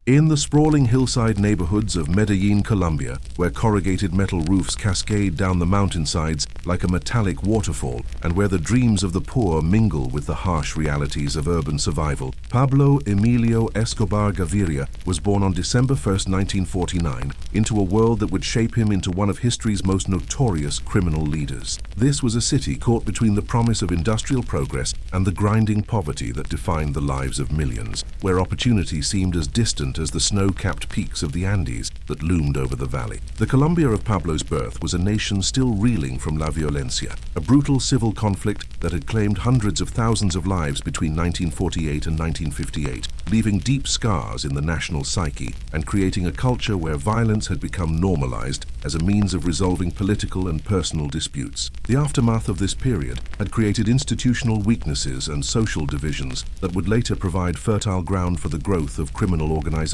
In the sprawling hillside neighborhoods of Medellín, Colombia, where corrugated metal roofs cascade down the mountainsides like a metallic waterfall, and where the dreams of the poor mingle with the harsh realities of urban survival, Pablo Emilio Escobar Gaviria was born on December 1st, 1949, into a world that would shape him into one of history's most notorious criminal leaders. This was a city caught between the promise of industrial progress and the grinding poverty that defined the lives of millions, where opportunity seemed as distant as the snow-capped peaks of the Andes that loomed over the valley. The Colombia of Pablo's birth was a nation still reeling from la violencia, a brutal civil conflict that had claimed hundreds of thousands of lives between 1948 and 1958, leaving deep scars in the national psyche and creating a culture where violence had become normalized as a means of resolving political and personal disputes. The aftermath of this period had created institutional weaknesses and social divisions that would later provide fertile ground for the growth of criminal organizations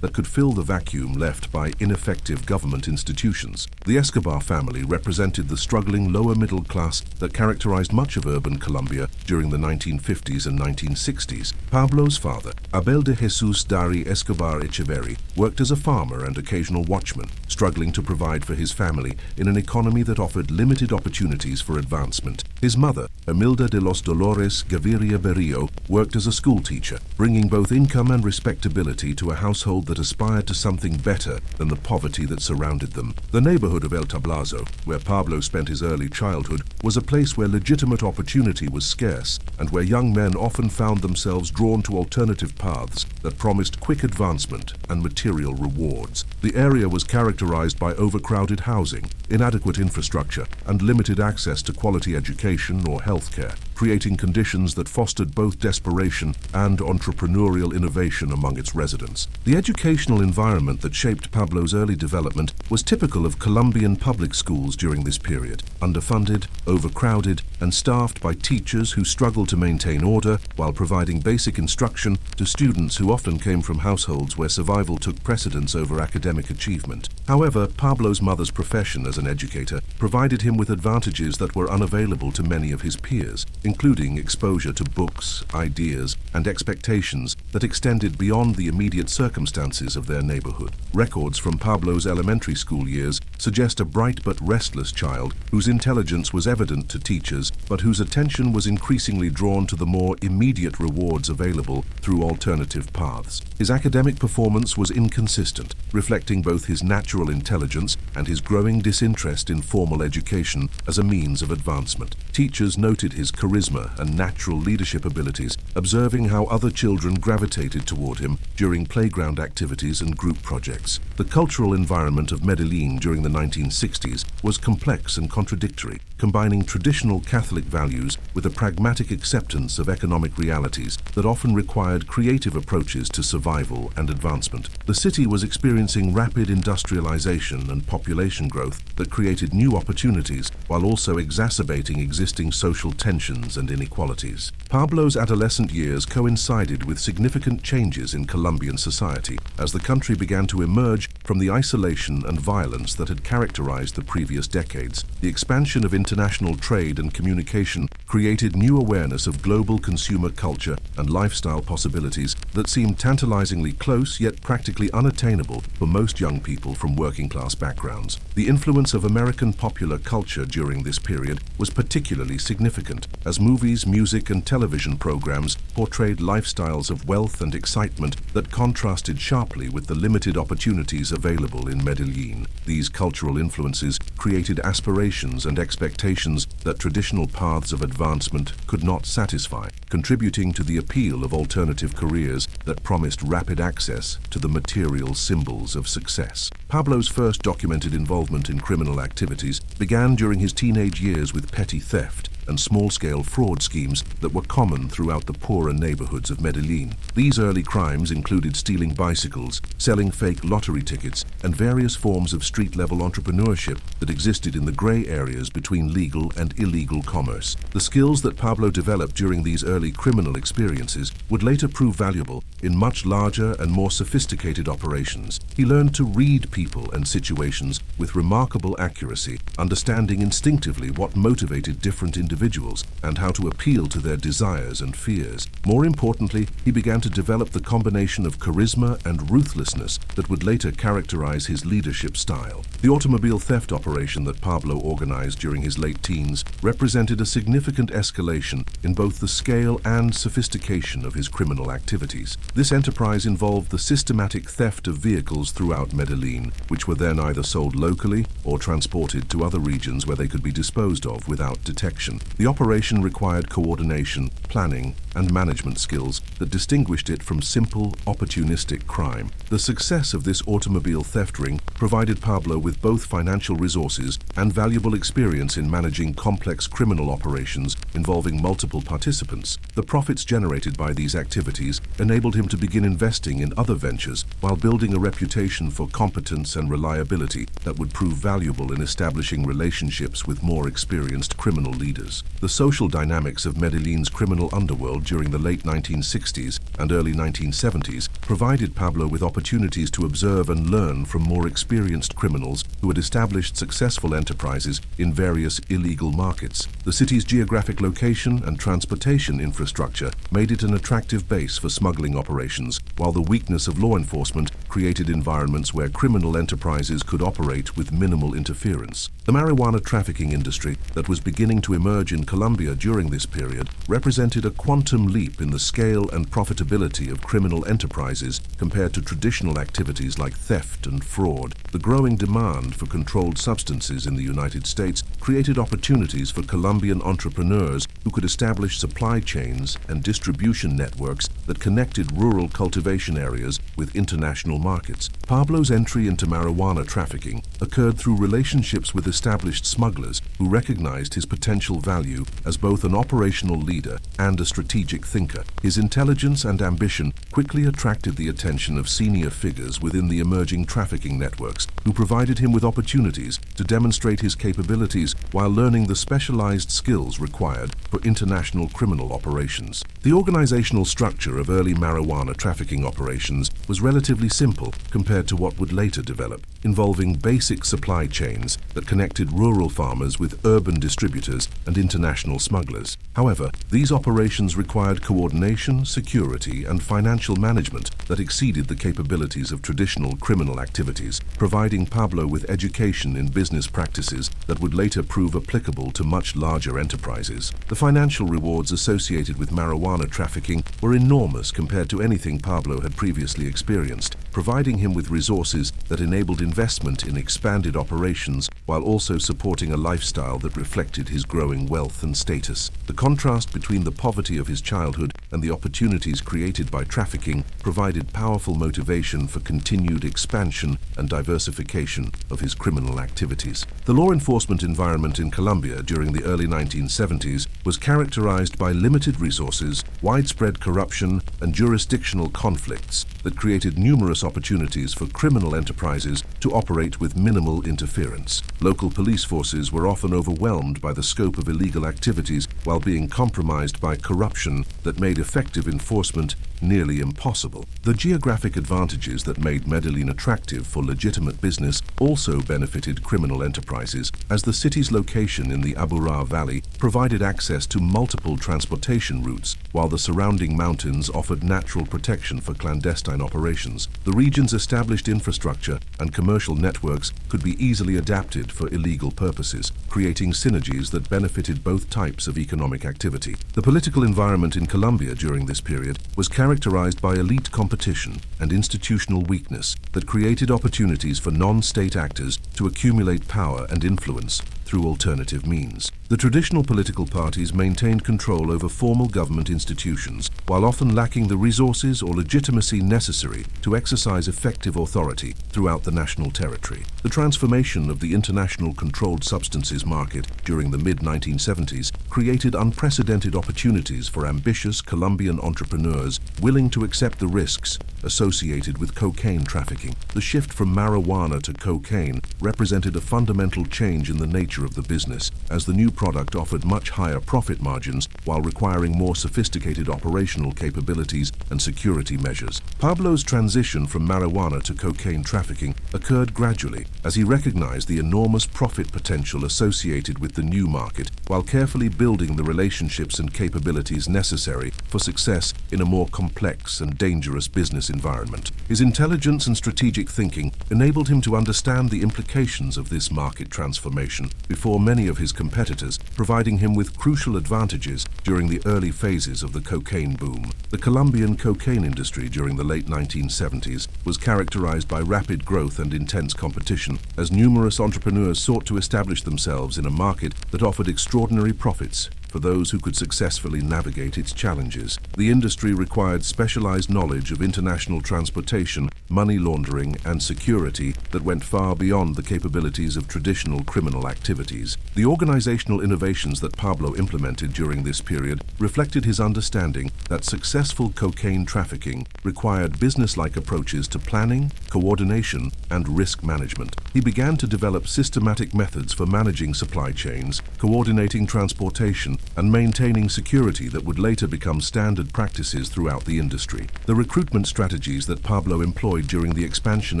that could fill the vacuum left by ineffective government institutions. The Escobar family represented the struggling lower middle class that characterized much of urban Colombia during the 1950s and 1960s. Pablo's father, Abel de Jesus Dari Escobar Echeverri, worked as a farmer and occasional watchman, struggling to provide for his family in an economy that offered limited opportunities for advancement. His mother, Emilda de los Dolores Gaviria Berrio, worked as a school teacher, bringing both income and respectability to a household that aspired to something better than the poverty that surrounded them. The neighborhood of El Tablazo, where Pablo spent his early childhood, was a place where legitimate opportunity was scarce and where young men often found themselves drawn to alternative paths that promised quick advancement and material rewards. The area was characterized by overcrowded housing, inadequate infrastructure, and limited access to quality education or healthcare, creating conditions that fostered both desperation and entrepreneurial innovation among its residents. The educational environment that shaped Pablo's early development was typical of Colombian public schools during this period, underfunded, overcrowded, and staffed by teachers who struggled to maintain order while providing basic instruction to students who often came from households where survival took precedence over academic achievement. However, Pablo's mother's profession as an educator provided him with advantages that were unavailable to many of his peers, including exposure to books, ideas, and expectations that extended beyond the immediate circumstances of their neighborhood. Records from Pablo's elementary school years suggest a bright but restless child whose intelligence was evident to teachers, but whose attention was increasingly drawn to the more immediate rewards available through alternative paths. His academic performance was inconsistent, reflecting both his natural intelligence and his growing disinterest in formal education as a means of advancement. Teachers noted his charisma and natural leadership abilities, observing how other children gravitated toward him during playground activities and group projects. The cultural environment of Medellín during the 1960s was complex and contradictory, combining traditional Catholic values with a pragmatic acceptance of economic realities that often required creative approaches to survival and advancement. The city was experiencing rapid industrialization and population growth that created new opportunities while also exacerbating existing social tensions and inequalities. Pablo's adolescent years coincided with significant changes in Colombian society as the country began to emerge from the isolation and violence that had characterized the previous decades. The expansion of international trade and communication created new awareness of global consumer culture and lifestyle possibilities that seemed tantalizingly close yet practically unattainable for most young people from working-class backgrounds. The influence of American popular culture during this period was particularly significant, as movies, music, and television programs portrayed lifestyles of wealth and excitement that contrasted sharply with the limited opportunities available in Medellín. These cultural influences created aspirations and expectations that traditional paths of advancement could not satisfy, contributing to the appeal of alternative careers that promised rapid access to the material symbols of success. Pablo's first documented involvement in criminal activities began during his teenage years with petty theft and small-scale fraud schemes that were common throughout the poorer neighborhoods of Medellín. These early crimes included stealing bicycles, selling fake lottery tickets, and various forms of street-level entrepreneurship that existed in the gray areas between legal and illegal commerce. The skills that Pablo developed during these early criminal experiences would later prove valuable in much larger and more sophisticated operations. He learned to read people and situations with remarkable accuracy, understanding instinctively what motivated different individuals individuals and how to appeal to their desires and fears. More importantly, he began to develop the combination of charisma and ruthlessness that would later characterize his leadership style. The automobile theft operation that Pablo organized during his late teens represented a significant escalation in both the scale and sophistication of his criminal activities. This enterprise involved the systematic theft of vehicles throughout Medellín, which were then either sold locally or transported to other regions where they could be disposed of without detection. The operation required coordination, planning, and management skills that distinguished it from simple, opportunistic crime. The success of this automobile theft ring provided Pablo with both financial resources and valuable experience in managing complex criminal operations involving multiple participants. The profits generated by these activities enabled him to begin investing in other ventures while building a reputation for competence and reliability that would prove valuable in establishing relationships with more experienced criminal leaders. The social dynamics of Medellín's criminal underworld during the late 1960s and early 1970s provided Pablo with opportunities to observe and learn from more experienced criminals who had established successful enterprises in various illegal markets. The city's geographic location and transportation infrastructure made it an attractive base for smuggling operations, while the weakness of law enforcement created environments where criminal enterprises could operate with minimal interference. The marijuana trafficking industry that was beginning to emerge in Colombia during this period represented a quantum leap in the scale and profitability of criminal enterprises compared to traditional activities like theft and fraud. The growing demand for controlled substances in the United States created opportunities for Colombian entrepreneurs who could establish supply chains and distribution networks that connected rural cultivation areas with international markets. Pablo's entry into marijuana trafficking occurred through relationships with established smugglers who recognized his potential value as both an operational leader and a strategic thinker. His intelligence and ambition quickly attracted the attention of senior figures within the emerging trafficking networks, who provided him with opportunities to demonstrate his capabilities while learning the specialized skills required for international criminal operations. The organizational structure of early marijuana trafficking operations was relatively simple compared to what would later develop, involving basic supply chains that connected rural farmers with urban distributors and international smugglers. However, these operations required coordination, security, and financial management that exceeded the capabilities of traditional criminal activities, providing Pablo with education in business practices that would later prove applicable to much larger enterprises. The financial rewards associated with marijuana trafficking were enormous compared to anything Pablo had previously experienced, providing him with resources that enabled investment in expanded operations while also supporting a lifestyle that reflected his growing wealth and status. The contrast between the poverty of his childhood and the opportunities created by trafficking provided powerful motivation for continued expansion and diversification of his criminal activities. The law enforcement environment in Colombia during the early 1970s was characterized by limited resources, widespread corruption, and jurisdictional conflicts that created numerous opportunities for criminal enterprises to operate with minimal interference. Local police forces were often overwhelmed by the scope of illegal activities while being compromised by corruption that made effective enforcement nearly impossible. The geographic advantages that made Medellín attractive for legitimate business also benefited criminal enterprises, as the city's location in the Aburrá Valley provided access to multiple transportation routes, while the surrounding mountains offered natural protection for clandestine operations. The region's established infrastructure and commercial networks could be easily adapted for illegal purposes, creating synergies that benefited both types of economic activity. The political environment in Colombia during this period was characterized by elite competition and institutional weakness that created opportunities for non-state actors to accumulate power and influence through alternative means. The traditional political parties maintained control over formal government institutions, while often lacking the resources or legitimacy necessary to exercise effective authority throughout the national territory. The transformation of the international controlled substances market during the mid-1970s created unprecedented opportunities for ambitious Colombian entrepreneurs willing to accept the risks associated with cocaine trafficking. The shift from marijuana to cocaine represented a fundamental change in the nature nature of the business, as the new product offered much higher profit margins while requiring more sophisticated operational capabilities and security measures. Pablo's transition from marijuana to cocaine trafficking occurred gradually, as he recognized the enormous profit potential associated with the new market, while carefully building the relationships and capabilities necessary for success in a more complex and dangerous business environment. His intelligence and strategic thinking enabled him to understand the implications of this market transformation before many of his competitors, providing him with crucial advantages during the early phases of the cocaine boom. The Colombian cocaine industry during the late 1970s was characterized by rapid growth and intense competition, as numerous entrepreneurs sought to establish themselves in a market that offered extraordinary profits for those who could successfully navigate its challenges. The industry required specialized knowledge of international transportation, money laundering, and security that went far beyond the capabilities of traditional criminal activities. The organizational innovations that Pablo implemented during this period reflected his understanding that successful cocaine trafficking required business-like approaches to planning, coordination, and risk management. He began to develop systematic methods for managing supply chains, coordinating transportation, and maintaining security that would later become standard practices throughout the industry. The recruitment strategies that Pablo employed during the expansion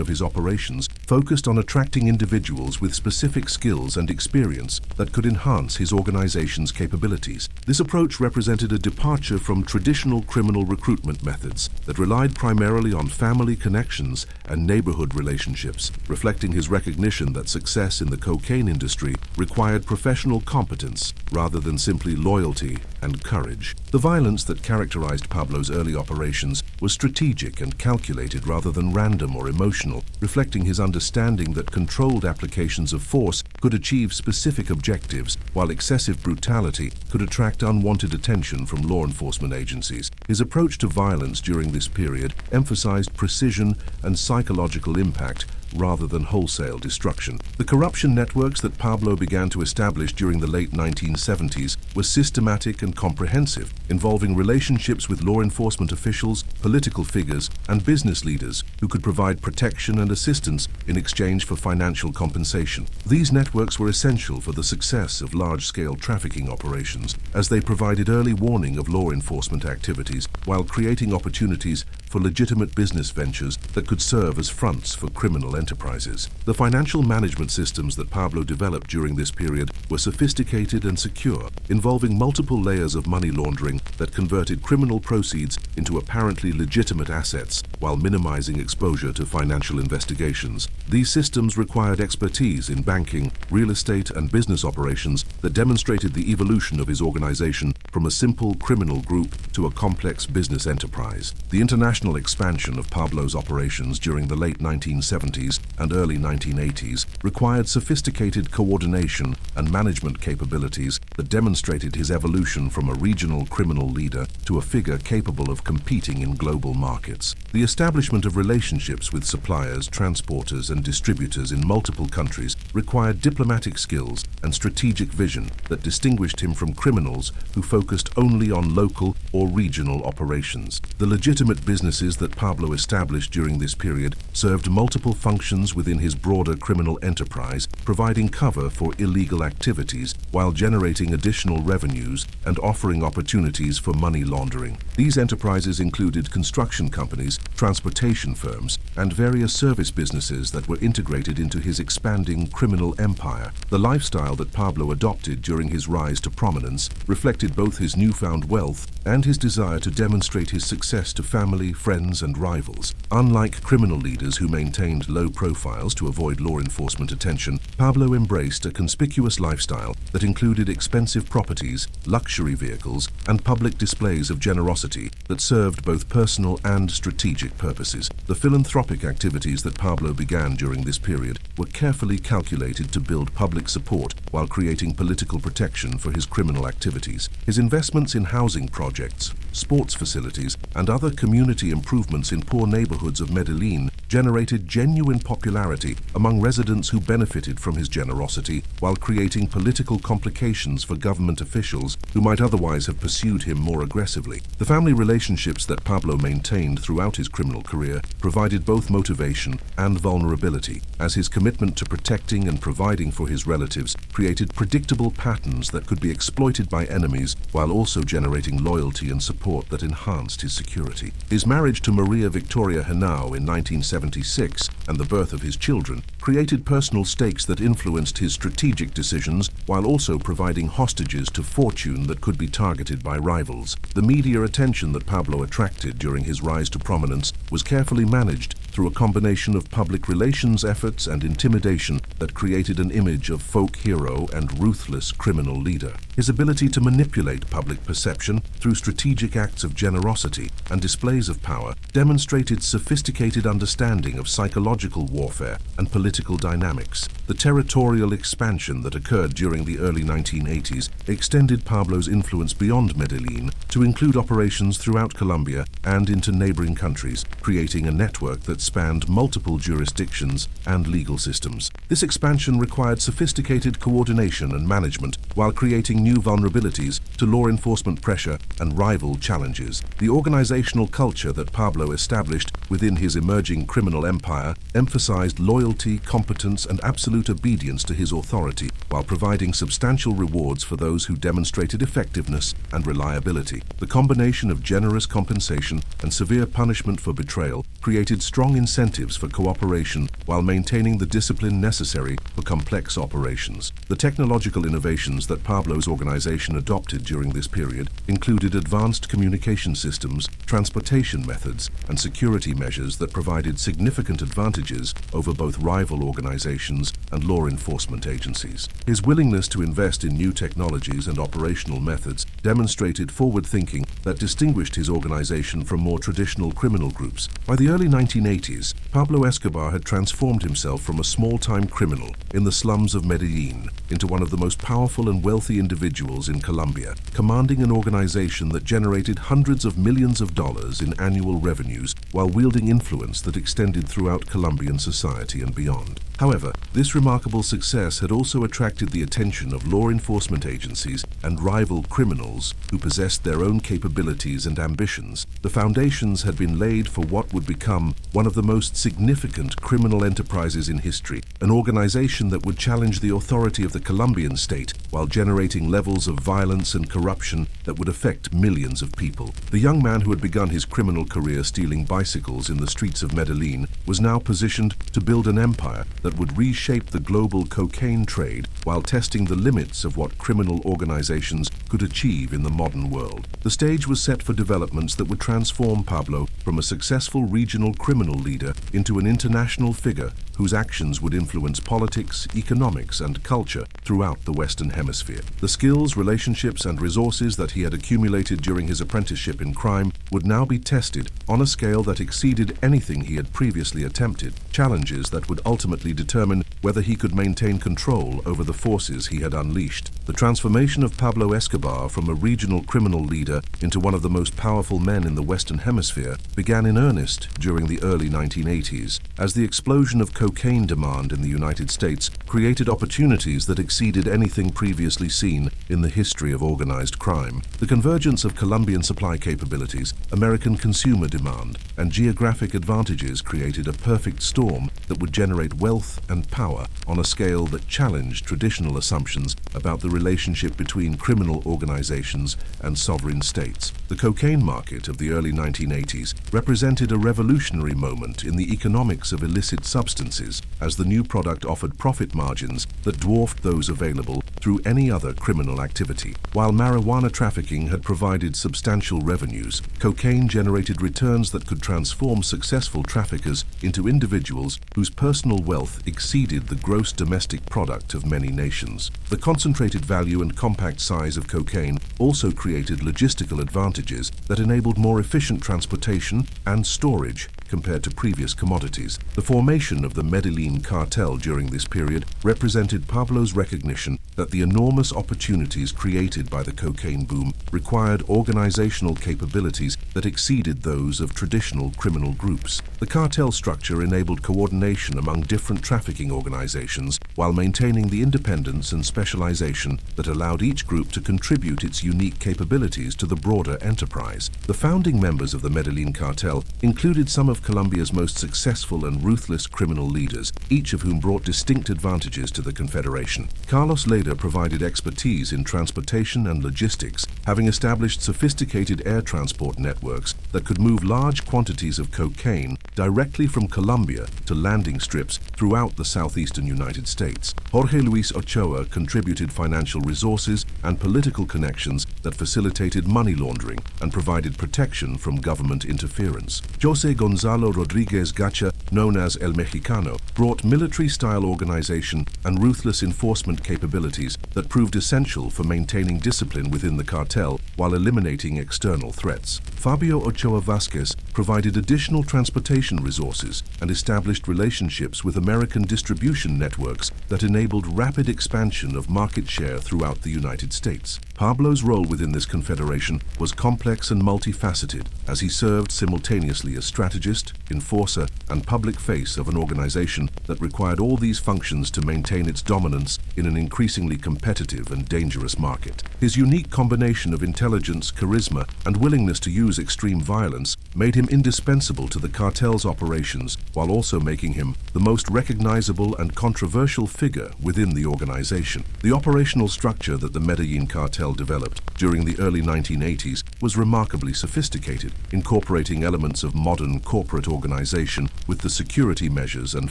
of his operations focused on attracting individuals with specific skills and experience that could enhance his organization's capabilities. This approach represented a departure from traditional criminal recruitment methods that relied primarily on family connections and neighborhood relationships, reflecting his recognition that success in the cocaine industry required professional competence rather than simply loyalty and courage. The violence that characterized Pablo's early operations was strategic and calculated rather than random or emotional, reflecting his understanding that controlled applications of force could achieve specific objectives, while excessive brutality could attract unwanted attention from law enforcement agencies. His approach to violence during this period emphasized precision and psychological impact rather than wholesale destruction. The corruption networks that Pablo began to establish during the late 1970s were systematic and comprehensive, involving relationships with law enforcement officials, political figures, and business leaders who could provide protection and assistance in exchange for financial compensation. These networks were essential for the success of large-scale trafficking operations, as they provided early warning of law enforcement activities while creating opportunities for legitimate business ventures that could serve as fronts for criminal enterprises. The financial management systems that Pablo developed during this period were sophisticated and secure, involving multiple layers of money laundering that converted criminal proceeds into apparently legitimate assets while minimizing exposure to financial investigations. These systems required expertise in banking, real estate, and business operations that demonstrated the evolution of his organization from a simple criminal group to a complex business enterprise. The international expansion of Pablo's operations during the late 1970s and early 1980s required sophisticated coordination and management capabilities that demonstrated his evolution from a regional criminal leader to a figure capable of competing in global markets. The establishment of relationships with suppliers, transporters, and distributors in multiple countries required diplomatic skills and strategic vision that distinguished him from criminals who focused only on local or regional operations. The legitimate businesses that Pablo established during this period served multiple functions within his broader criminal enterprise, providing cover for illegal activities while generating additional revenues and offering opportunities for money laundering. These enterprises included construction companies, transportation firms, and various service businesses that were integrated into his expanding criminal empire. The lifestyle that Pablo adopted during his rise to prominence reflected both his newfound wealth and his desire to demonstrate his success to family, friends, and rivals. Unlike criminal leaders who maintained low profiles to avoid law enforcement attention, Pablo embraced a conspicuous lifestyle that included expensive properties, luxury vehicles, and public displays of generosity that served both personal and strategic purposes. The philanthropic activities that Pablo began during this period were carefully calculated to build public support while creating political protection for his criminal activities. His investments in housing projects, sports facilities, and other community quality improvements in poor neighborhoods of Medellín generated genuine popularity among residents who benefited from his generosity, while creating political complications for government officials who might otherwise have pursued him more aggressively. The family relationships that Pablo maintained throughout his criminal career provided both motivation and vulnerability, as his commitment to protecting and providing for his relatives created predictable patterns that could be exploited by enemies, while also generating loyalty and support that enhanced his security. His marriage to Maria Victoria Henao in 1976 and the birth of his children created personal stakes that influenced his strategic decisions, while also providing hostages to fortune that could be targeted by rivals. The media attention that Pablo attracted during his rise to prominence was carefully managed through a combination of public relations efforts and intimidation that created an image of folk hero and ruthless criminal leader. His ability to manipulate public perception through strategic acts of generosity and displays of power demonstrated sophisticated understanding of psychological warfare and political dynamics. The territorial expansion that occurred during the early 1980s extended Pablo's influence beyond Medellín to include operations throughout Colombia and into neighboring countries, creating a network that spanned multiple jurisdictions and legal systems. This expansion required sophisticated coordination and management while creating new vulnerabilities to law enforcement pressure and rival challenges. The organizational culture that Pablo established within his emerging criminal empire emphasized loyalty, competence, and absolute obedience to his authority, while providing substantial rewards for those who demonstrated effectiveness and reliability. The combination of generous compensation and severe punishment for betrayal created strong incentives for cooperation while maintaining the discipline necessary for complex operations. The technological innovations that Pablo's organization adopted during this period included advanced communication systems, transportation methods, and security measures that provided significant advantages over both rival organizations and law enforcement agencies. His willingness to invest in new technologies and operational methods demonstrated forward thinking that distinguished his organization from more traditional criminal groups. By the early 1980s, Pablo Escobar had transformed himself from a small-time criminal in the slums of Medellín into one of the most powerful and wealthy individuals in Colombia, commanding an organization that generated hundreds of millions of dollars in annual revenues while wielding influence that extended throughout Colombian society and beyond. However, this remarkable success had also attracted the attention of law enforcement agencies and rival criminals who possessed their own capabilities and ambitions. The foundations had been laid for what would become one of the most significant criminal enterprises in history, an organization that would challenge the authority of the Colombian state while generating levels of violence and corruption that would affect millions of people. The young man who had begun his criminal career stealing bicycles in the streets of Medellín was now positioned to build an empire that would reshape the global cocaine trade while testing the limits of what criminal organizations could achieve in the modern world. The stage was set for developments that would transform Pablo from a successful regional criminal leader into an international figure whose actions would influence politics, economics, and culture throughout the Western Hemisphere. The skills, relationships, and resources that he had accumulated during his apprenticeship in crime would now be tested on a scale that exceeded anything he had previously attempted, challenges that would ultimately determine whether he could maintain control over the forces he had unleashed. The transformation of Pablo Escobar from a regional criminal leader into one of the most powerful men in the Western Hemisphere began in earnest during the early 1980s, as the explosion of cocaine demand in the United States created opportunities that exceeded anything previously seen in the history of organized crime. The convergence of Colombian supply capabilities, American consumer demand, and geographic advantages created a perfect storm that would generate wealth and power on a scale that challenged traditional assumptions about the relationship between criminal organizations and sovereign states. The cocaine market of the early 1980s represented a revolutionary moment in the economics of illicit substances, as the new product offered profit margins that dwarfed those available through any other criminal activity. While marijuana trafficking had provided substantial revenues, cocaine generated returns that could transform successful traffickers into individuals whose personal wealth exceeded the gross domestic product of many nations. The concentrated value and compact size of cocaine also created logistical advantages that enabled more efficient transportation and storage, compared to previous commodities. The formation of the Medellín cartel during this period represented Pablo's recognition that the enormous opportunities created by the cocaine boom required organizational capabilities that exceeded those of traditional criminal groups. The cartel structure enabled coordination among different trafficking organizations while maintaining the independence and specialization that allowed each group to contribute its unique capabilities to the broader enterprise. The founding members of the Medellín cartel included some of Colombia's most successful and ruthless criminal leaders, each of whom brought distinct advantages to the Confederation. Carlos Leda provided expertise in transportation and logistics, having established sophisticated air transport networks that could move large quantities of cocaine directly from Colombia to landing strips throughout the southeastern United States. Jorge Luis Ochoa contributed financial resources and political connections that facilitated money laundering and provided protection from government interference. José Gonzalo Rodríguez Gacha, known as El Mexicano, brought military-style organization and ruthless enforcement capabilities that proved essential for maintaining discipline within the cartel while eliminating external threats. Fabio Ochoa Vázquez provided additional transportation resources and established relationships with American distribution networks that enabled rapid expansion of market share throughout the United States. Pablo's role within this confederation was complex and multifaceted, as he served simultaneously as strategist, enforcer, and public face of an organization that required all these functions to maintain its dominance in an increasingly competitive and dangerous market. His unique combination of intelligence, charisma, and willingness to use extreme violence made him indispensable to the cartel's operations, while also making him the most recognizable and controversial figure within the organization. The operational structure that the Medellín cartel developed during the early 1980s was remarkably sophisticated, incorporating elements of modern corporate organization with the security measures and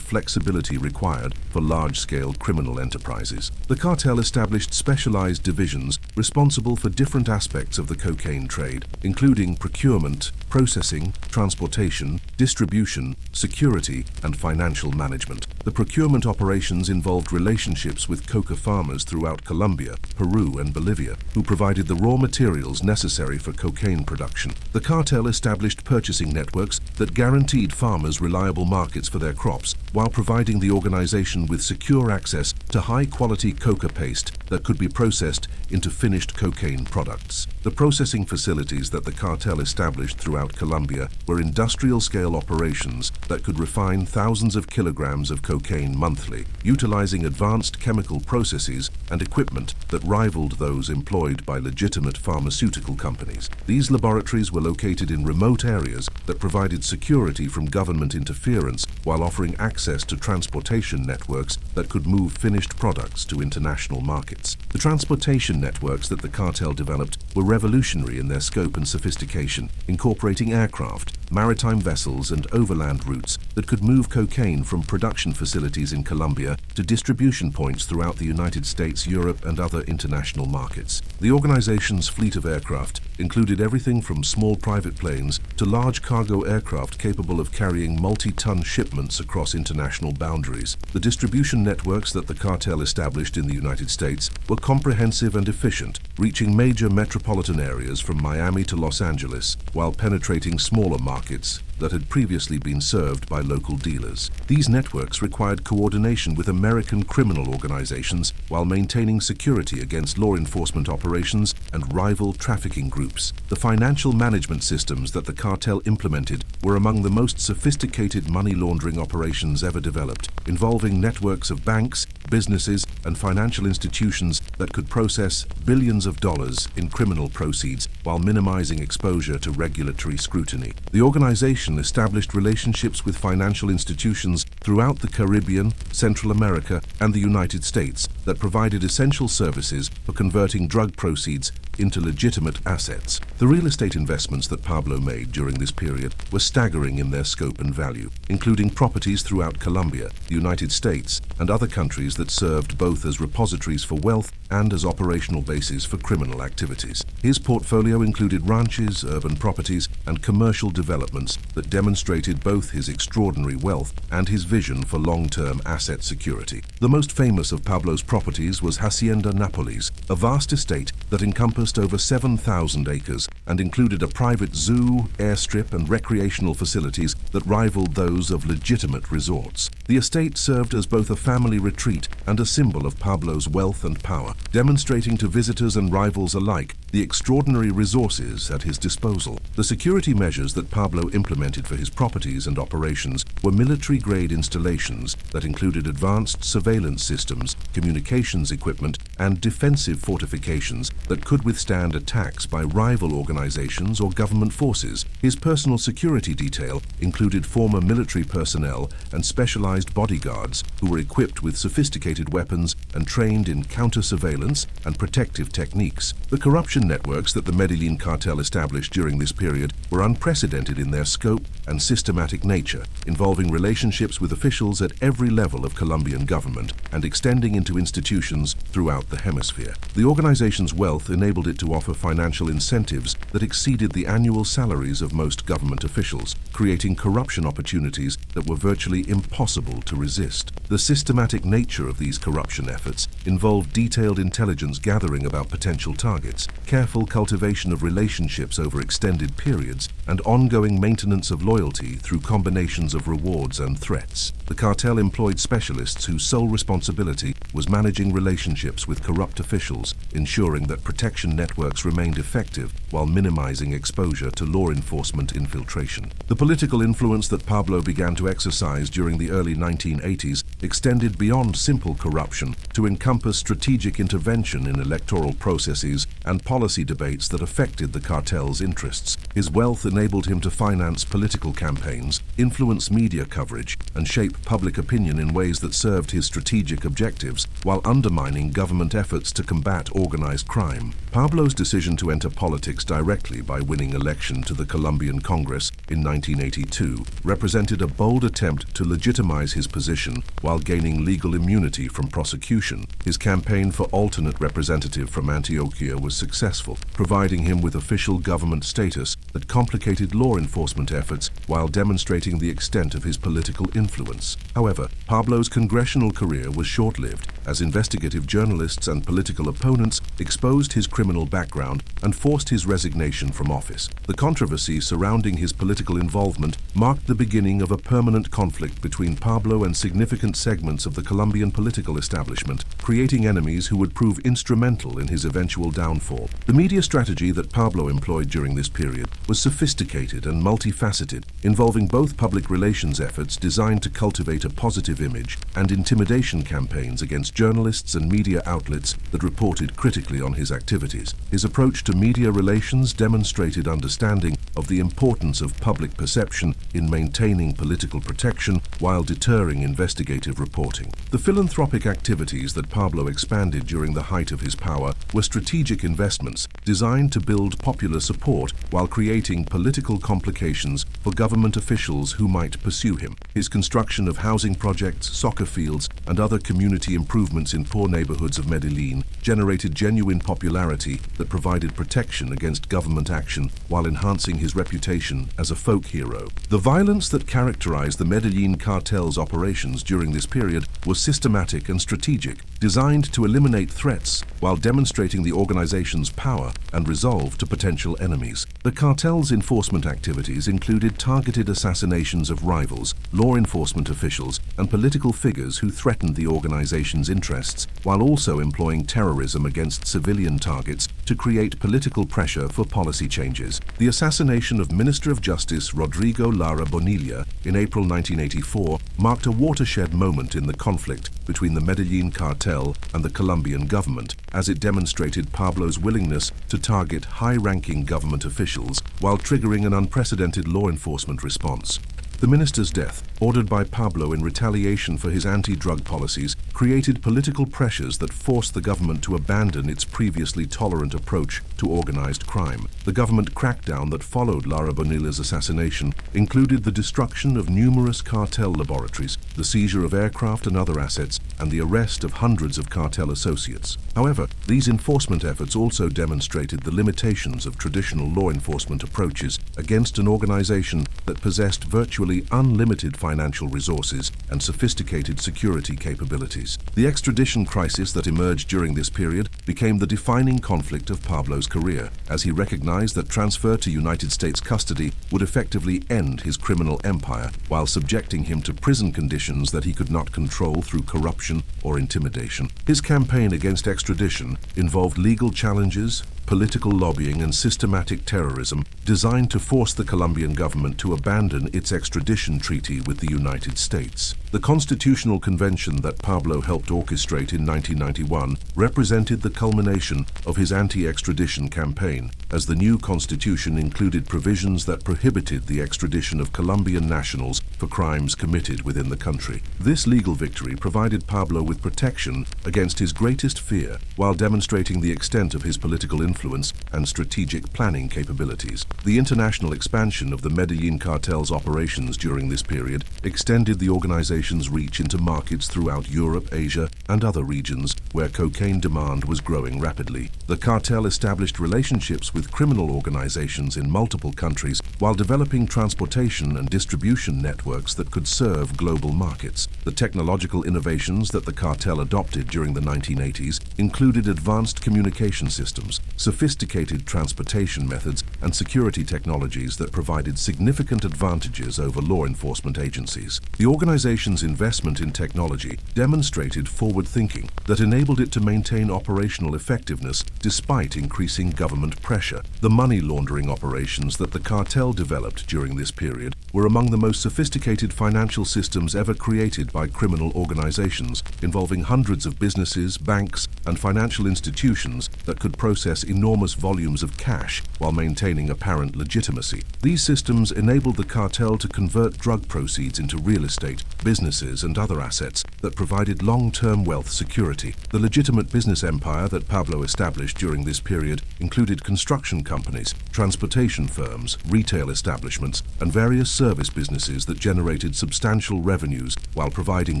flexibility required for large-scale criminal enterprises. The cartel established specialized divisions responsible for different aspects of the cocaine trade, including procurement, processing, transportation, distribution, security, and financial management. The procurement operations involved relationships with coca farmers throughout Colombia, Peru, and Bolivia, who provided the raw materials necessary for cocaine production. The cartel established purchasing networks that guaranteed farmers reliable markets for their crops, while providing the organization with secure access to high-quality coca paste that could be processed into finished cocaine products. The processing facilities that the cartel established throughout Colombia were industrial-scale operations that could refine thousands of kilograms of cocaine monthly, utilizing advanced chemical processes and equipment that rivaled those employed by legitimate pharmaceutical companies. These laboratories were located in remote areas that provided security from government interference while offering access to transportation networks that could move finished products to international markets. The transportation networks that the cartel developed were revolutionary in their scope and sophistication, incorporating aircraft, maritime vessels, and overland routes that could move cocaine from production facilities in Colombia to distribution points throughout the United States, Europe, and other international markets. The organization's fleet of aircraft included everything from small private planes to large cargo aircraft capable of carrying multi-ton shipments across international boundaries. The distribution networks that the cartel established in the United States were comprehensive and efficient, reaching major metropolitan areas from Miami to Los Angeles, while penetrating smaller markets that had previously been served by local dealers. These networks required coordination with American criminal organizations while maintaining security against law enforcement operations and rival trafficking groups. The financial management systems that the cartel implemented were among the most sophisticated money laundering operations ever developed, involving networks of banks, businesses, and financial institutions that could process billions of dollars in criminal proceeds while minimizing exposure to regulatory scrutiny. The organization established relationships with financial institutions throughout the Caribbean, Central America, and the United States that provided essential services for converting drug proceeds into legitimate assets. The real estate investments that Pablo made during this period were staggering in their scope and value, including properties throughout Colombia, the United States, and other countries that served both as repositories for wealth and as operational bases for criminal activities. His portfolio included ranches, urban properties, and commercial developments that demonstrated both his extraordinary wealth and his vision for long-term asset security. The most famous of Pablo's properties was Hacienda Nápoles, a vast estate that that encompassed over 7,000 acres and included a private zoo, airstrip, and recreational facilities that rivaled those of legitimate resorts. The estate served as both a family retreat and a symbol of Pablo's wealth and power, demonstrating to visitors and rivals alike the extraordinary resources at his disposal. The security measures that Pablo implemented for his properties and operations were military-grade installations that included advanced surveillance systems, communications equipment, and defensive fortifications that could withstand attacks by rival organizations or government forces. His personal security detail included former military personnel and specialized bodyguards who were equipped with sophisticated weapons and trained in counter-surveillance and protective techniques. The corruption networks that the Medellín cartel established during this period were unprecedented in their scope and systematic nature, involving relationships with officials at every level of Colombian government and extending into institutions throughout the hemisphere. The organization's wealth enabled it to offer financial incentives that exceeded the annual salaries of most government officials, creating corruption opportunities that were virtually impossible to resist. The systematic nature of these corruption efforts involved detailed intelligence gathering about potential targets, careful cultivation of relationships over extended periods, and ongoing maintenance of loyalty through combinations of rewards and threats. The cartel employed specialists whose sole responsibility was managing relationships with corrupt officials, ensuring that protection networks remained effective while minimizing exposure to law enforcement infiltration. The political influence that Pablo began to exercise during the early 1980s extended beyond simple corruption to encompass strategic intervention in electoral processes and policy debates that affected the cartel's interests. His wealth enabled him to finance political campaigns, influence media coverage, and shape public opinion in ways that served his strategic objectives while undermining government efforts to combat organized crime. Pablo's decision to enter politics directly by winning election to the Colombian Congress in 1982 represented a bold attempt to legitimize his position while gaining legal immunity from prosecution. His campaign for alternate representative from Antioquia was successful, providing him with official government status that complicated law enforcement efforts while demonstrating the extent of his political influence. However, Pablo's congressional career was short-lived, as investigative journalists and political opponents exposed his criminal background and forced his resignation from office. The controversy surrounding his political involvement marked the beginning of a permanent conflict between Pablo and significant segments of the Colombian political establishment, creating enemies who would prove instrumental in his eventual downfall. The media strategy that Pablo employed during this period was sophisticated and multifaceted, involving both public relations efforts designed to cultivate a positive image and intimidation campaigns against journalists and media outlets that reported critically on his activities. His approach to media relations demonstrated understanding of the importance of public perception in maintaining political protection while deterring investigative reporting. The philanthropic activities that Pablo expanded during the height of his power were strategic investments designed to build popular support while creating political complications for government officials who might pursue him. His construction of housing projects, soccer fields, and other community improvements in poor neighborhoods of Medellín generated genuine popularity that provided protection against government action while enhancing his reputation as a folk hero. The violence that characterized the Medellín cartel's operations during this period was systematic and strategic, designed to eliminate threats while demonstrating the organization's power and resolve to potential enemies. The cartel's enforcement activities included targeted assassinations of rivals, law enforcement officials, and political figures who threatened the organization's interests, while also employing terrorism against civilian targets to create political pressure for policy changes. The assassination of Minister of Justice Rodrigo Lara Bonilla in April 1984 marked a watershed moment in the conflict between the Medellín cartel and the Colombian government, as it demonstrated Pablo's willingness to target high-ranking government officials while triggering an unprecedented law enforcement response. The minister's death, ordered by Pablo in retaliation for his anti-drug policies, created political pressures that forced the government to abandon its previously tolerant approach to organized crime. The government crackdown that followed Lara Bonilla's assassination included the destruction of numerous cartel laboratories, the seizure of aircraft and other assets, and the arrest of hundreds of cartel associates. However, these enforcement efforts also demonstrated the limitations of traditional law enforcement approaches against an organization that possessed virtually virtually unlimited financial resources and sophisticated security capabilities. The extradition crisis that emerged during this period became the defining conflict of Pablo's career, as he recognized that transfer to United States custody would effectively end his criminal empire while subjecting him to prison conditions that he could not control through corruption or intimidation. His campaign against extradition involved legal challenges, political lobbying, and systematic terrorism designed to force the Colombian government to abandon its extradition treaty with the United States. The constitutional convention that Pablo helped orchestrate in 1991 represented the culmination of his anti-extradition campaign, as the new constitution included provisions that prohibited the extradition of Colombian nationals for crimes committed within the country. This legal victory provided Pablo with protection against his greatest fear, while demonstrating the extent of his political influence and strategic planning capabilities. The international expansion of the Medellín cartel's operations during this period extended the organization's reach into markets throughout Europe, Asia, and other regions where cocaine demand was growing rapidly. The cartel established relationships with criminal organizations in multiple countries while developing transportation and distribution networks that could serve global markets. The technological innovations that the cartel adopted during the 1980s included advanced communication systems, sophisticated transportation methods, and security technologies that provided significant advantages over law enforcement agencies. The organization's investment in technology demonstrated forward thinking that enabled it to maintain operational effectiveness despite increasing government pressure. The money laundering operations that the cartel developed during this period were among the most sophisticated financial systems ever created by criminal organizations, involving hundreds of businesses, banks, and financial institutions that could process enormous volumes of cash while maintaining apparent legitimacy. These systems enabled the cartel to convert drug proceeds into real estate, businesses, and other assets that provided long-term wealth security. The legitimate business empire that Pablo established during this period included construction companies, transportation firms, retail establishments, and various service businesses that generated substantial revenues while providing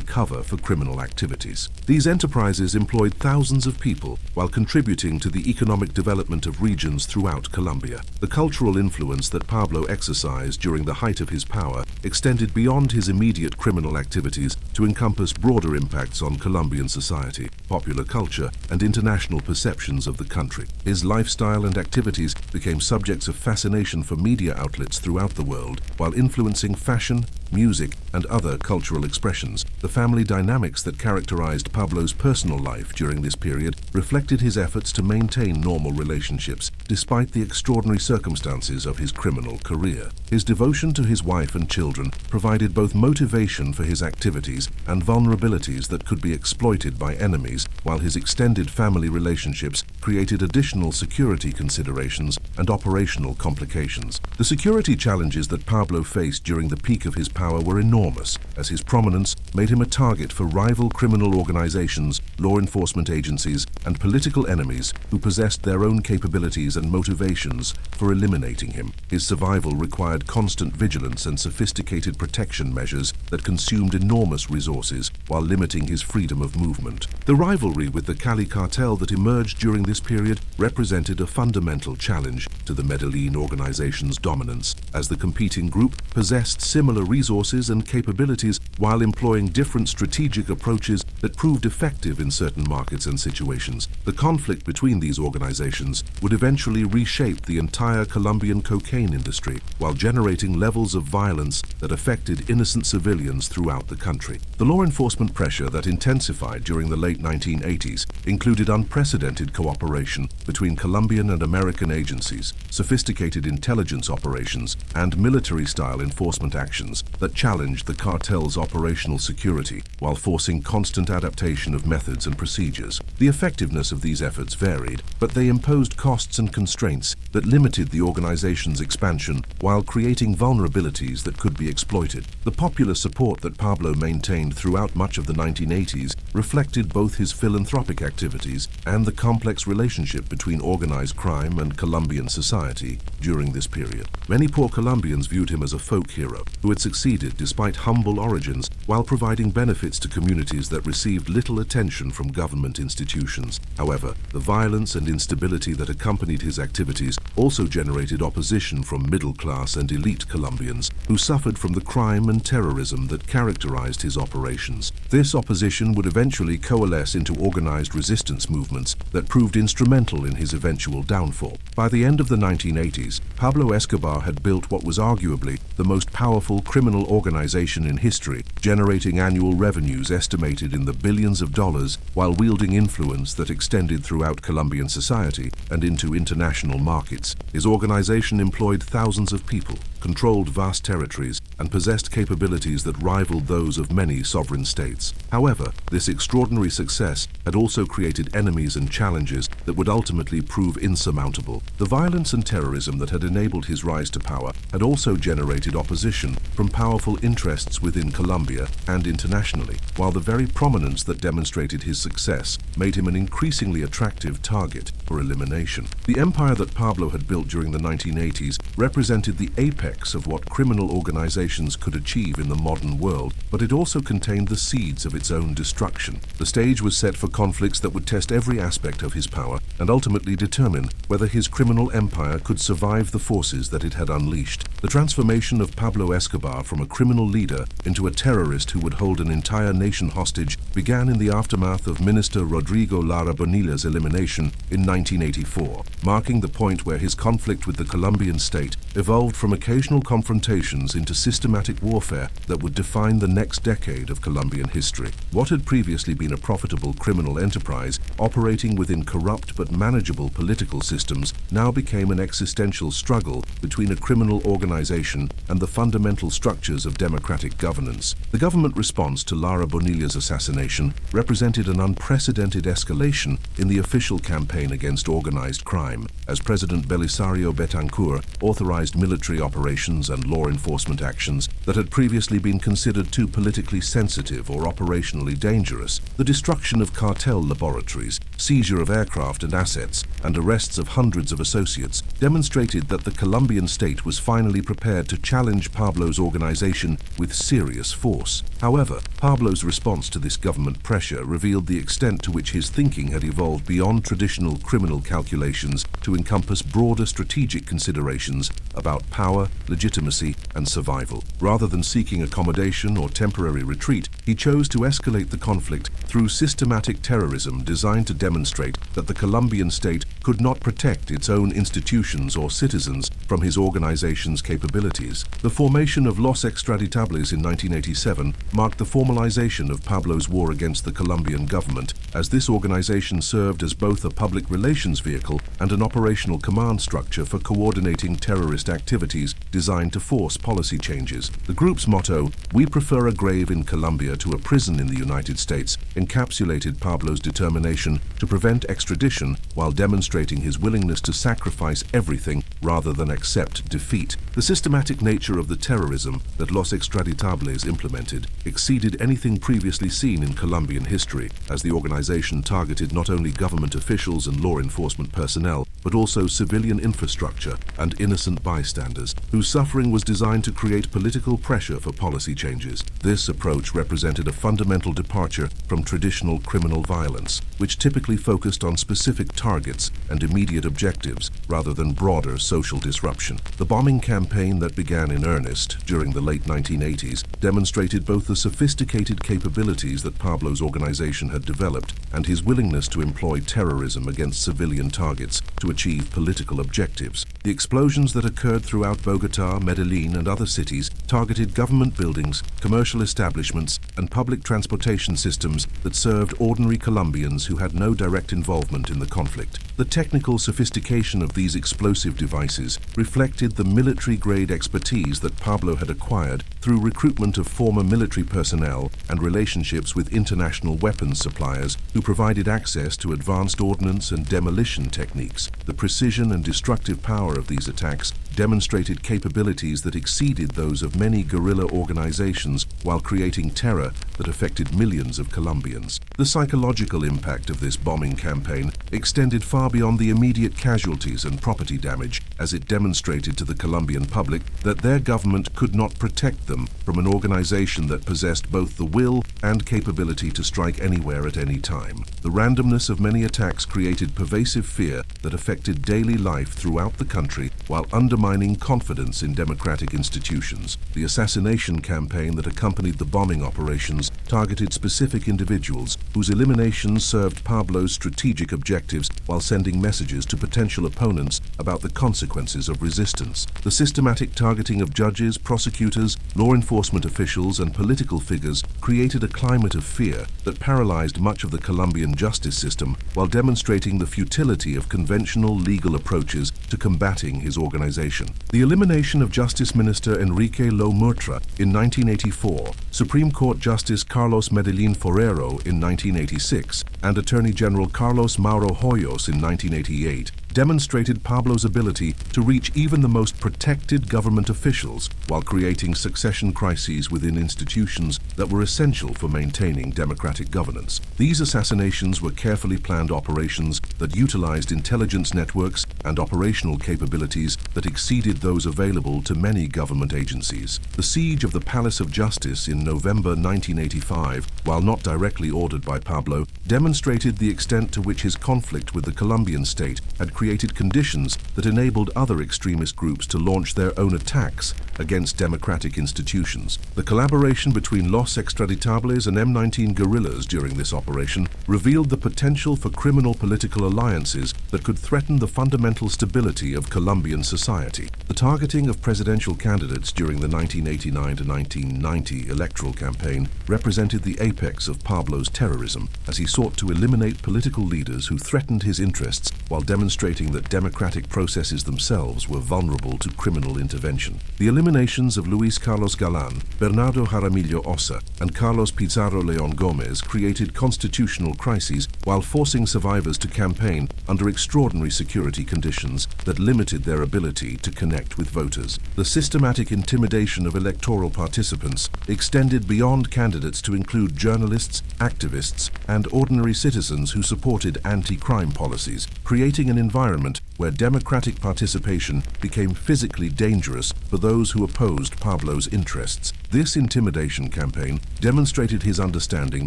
cover for criminal activities. These enterprises employed thousands of people while contributing to the economic development of regions throughout Colombia. The cultural influence that Pablo exercised during the height of his power extended beyond his immediate criminal activities to encompass broader impacts on Colombian society, popular culture, and international perceptions of the country. His lifestyle and activities became subjects of fascination for media outlets throughout the world, while influencing fashion, music, and other cultural expressions. The family dynamics that characterized Pablo's personal life during this period reflected his efforts to maintain normal relationships despite the extraordinary circumstances of his criminal career. His devotion to his wife and children provided both motivation for his activities and vulnerabilities that could be exploited by enemies, while his extended family relationships created additional security considerations and operational complications. The security challenges that Pablo faced during the peak of his power were enormous, as his prominence made him a target for rival criminal organizations, law enforcement agencies, and political enemies who possessed their own capabilities and motivations for eliminating him. His survival required constant vigilance and sophisticated protection measures that consumed enormous resources while limiting his freedom of movement. The rivalry with the Cali cartel that emerged during this period represented a fundamental challenge to the Medellín Organization's dominance, as the competing group possessed similar resources and capabilities while employing different strategic approaches that proved effective in certain markets and situations. The conflict between these organizations would eventually reshape the entire Colombian cocaine industry while generating levels of violence that affected innocent civilians throughout the country. The law enforcement pressure that intensified during the late 1980s included unprecedented cooperation between Colombian and American agencies, sophisticated intelligence operations, and military-style enforcement actions that challenged the cartel's operational security while forcing constant adaptation of methods and procedures. The effectiveness of these efforts varied, but they imposed costs and constraints that limited the organization's expansion while creating vulnerabilities that could be exploited. The popular support that Pablo maintained throughout much of the 1980s reflected both his philanthropic activities and the complex relationship between organized crime and Colombian society during this period. Many poor Colombians viewed him as a folk hero who had succeeded despite humble origins disciplines while providing benefits to communities that received little attention from government institutions. However, the violence and instability that accompanied his activities also generated opposition from middle-class and elite Colombians who suffered from the crime and terrorism that characterized his operations. This opposition would eventually coalesce into organized resistance movements that proved instrumental in his eventual downfall. By the end of the 1980s, Pablo Escobar had built what was arguably the most powerful criminal organization in history, generating annual revenues estimated in the billions of dollars while wielding influence that extended throughout Colombian society and into international markets. His organization employed thousands of people, controlled vast territories, and possessed capabilities that rivaled those of many sovereign states. However, this extraordinary success had also created enemies and challenges that would ultimately prove insurmountable. The violence and terrorism that had enabled his rise to power had also generated opposition from powerful interests within Colombia and internationally, while the very prominence that demonstrated his success made him an increasingly attractive target for elimination. The empire that Pablo had built during the 1980s represented the apex of what criminal organizations could achieve in the modern world, but it also contained the seeds of its own destruction. The stage was set for conflicts that would test every aspect of his power and ultimately determine whether his criminal empire could survive the forces that it had unleashed. The transformation of Pablo Escobar from a criminal leader into a terrorist who would hold an entire nation hostage began in the aftermath of Minister Rodrigo Lara Bonilla's elimination in 1984, marking the point where his conflict with the Colombian state evolved from occasional confrontations into systematic warfare that would define the next decade of Colombian history. What had previously been a profitable criminal enterprise operating within corrupt but manageable political systems now became an existential struggle between a criminal organization and the fundamental structures of democratic governance. The government response to Lara Bonilla's assassination represented an unprecedented escalation in the official campaign against organized crime, as President Belisario Betancourt authorized military operations and law enforcement actions that had previously been considered too politically sensitive or operationally dangerous. The destruction of cartel laboratories, seizure of aircraft and assets, and arrests of hundreds of associates demonstrated that the Colombian state was finally prepared to challenge Pablo's organization with serious force. However, Pablo's response to this government pressure revealed the extent to which his thinking had evolved beyond traditional criminal calculations to encompass broader strategic considerations about power, legitimacy, and survival. Rather than seeking accommodation or temporary retreat, he chose to escalate the conflict through systematic terrorism designed to demonstrate that the Colombian state could not protect its own institutions or citizens from his organization's capabilities. The formation of Los Extraditables in 1987 marked the formalization of Pablo's war against the Colombian government, as this organization served as both a public relations vehicle and an operational command structure for coordinating terrorist activities designed to force policy changes. The group's motto, "We prefer a grave in Colombia to a prison in the United States," encapsulated Pablo's determination to prevent extradition while demonstrating his willingness to sacrifice everything rather than accept defeat. The systematic nature of the terrorism that Los Extraditables implemented exceeded anything previously seen in Colombian history, as the organization targeted not only government officials and law enforcement personnel, but also civilian infrastructure and innocent bystanders, whose suffering was designed to create political pressure for policy changes. This approach represented a fundamental departure from traditional criminal violence, which typically focused on specific targets and immediate objectives rather than broader social disruption. The bombing campaign that began in earnest during the late 1980s demonstrated both the sophisticated capabilities that Pablo's organization had developed and his willingness to employ terrorism against civilian targets to achieve political objectives. The explosions that occurred throughout Bogotá, Medellín, and other cities targeted government buildings, commercial establishments, and public transportation systems that served ordinary Colombians who had no direct involvement in the conflict. The technical sophistication of these explosive devices reflected the military-grade expertise that Pablo had acquired through recruitment of former military personnel and relationships with international weapons suppliers who provided access to advanced ordnance and demolition techniques. The precision and destructive power of these attacks demonstrated capabilities that exceeded those of many guerrilla organizations while creating terror that affected millions of Colombians. The psychological impact of this bombing campaign extended far beyond the immediate casualties and property damage, as it demonstrated to the Colombian public that their government could not protect them from an organization that possessed both the will and capability to strike anywhere at any time. The randomness of many attacks created pervasive fear that affected daily life throughout the country while undermining confidence in democratic institutions. The assassination campaign that accompanied the bombing operations targeted specific individuals whose elimination served Pablo's strategic objectives while sending messages to potential opponents about the consequences of resistance. The systematic targeting of judges, prosecutors, law enforcement officials, and political figures created a climate of fear that paralyzed much of the Colombian justice system while demonstrating the futility of conventional legal approaches to combating his organization. The elimination of Justice Minister Enrique Lomurtra in 1984, Supreme Court Justice Carlos Medellín Forero in 1986, and Attorney General Carlos Mauro Hoyos in 1988 demonstrated Pablo's ability to reach even the most protected government officials while creating succession crises within institutions that were essential for maintaining democratic governance. These assassinations were carefully planned operations that utilized intelligence networks and operational capabilities that exceeded those available to many government agencies. The siege of the Palace of Justice in November 1985, while not directly ordered by Pablo, demonstrated the extent to which his conflict with the Colombian state had created conditions that enabled other extremist groups to launch their own attacks against democratic institutions. The collaboration between Los Extraditables and M19 guerrillas during this operation revealed the potential for criminal political alliances that could threaten the fundamental stability of Colombian society. The targeting of presidential candidates during the 1989 to 1990 electoral campaign represented the apex of Pablo's terrorism, as he sought to eliminate political leaders who threatened his interests while demonstrating that democratic processes themselves were vulnerable to criminal intervention. The eliminations of Luis Carlos Galán, Bernardo Jaramillo Ossa, and Carlos Pizarro León Gómez created constitutional crises while forcing survivors to campaign under extraordinary security conditions that limited their ability to connect with voters. The systematic intimidation of electoral participants extended beyond candidates to include journalists, activists, and ordinary citizens who supported anti-crime policies, creating an environment where democratic participation became physically dangerous for those who opposed Pablo's interests. This intimidation campaign demonstrated his understanding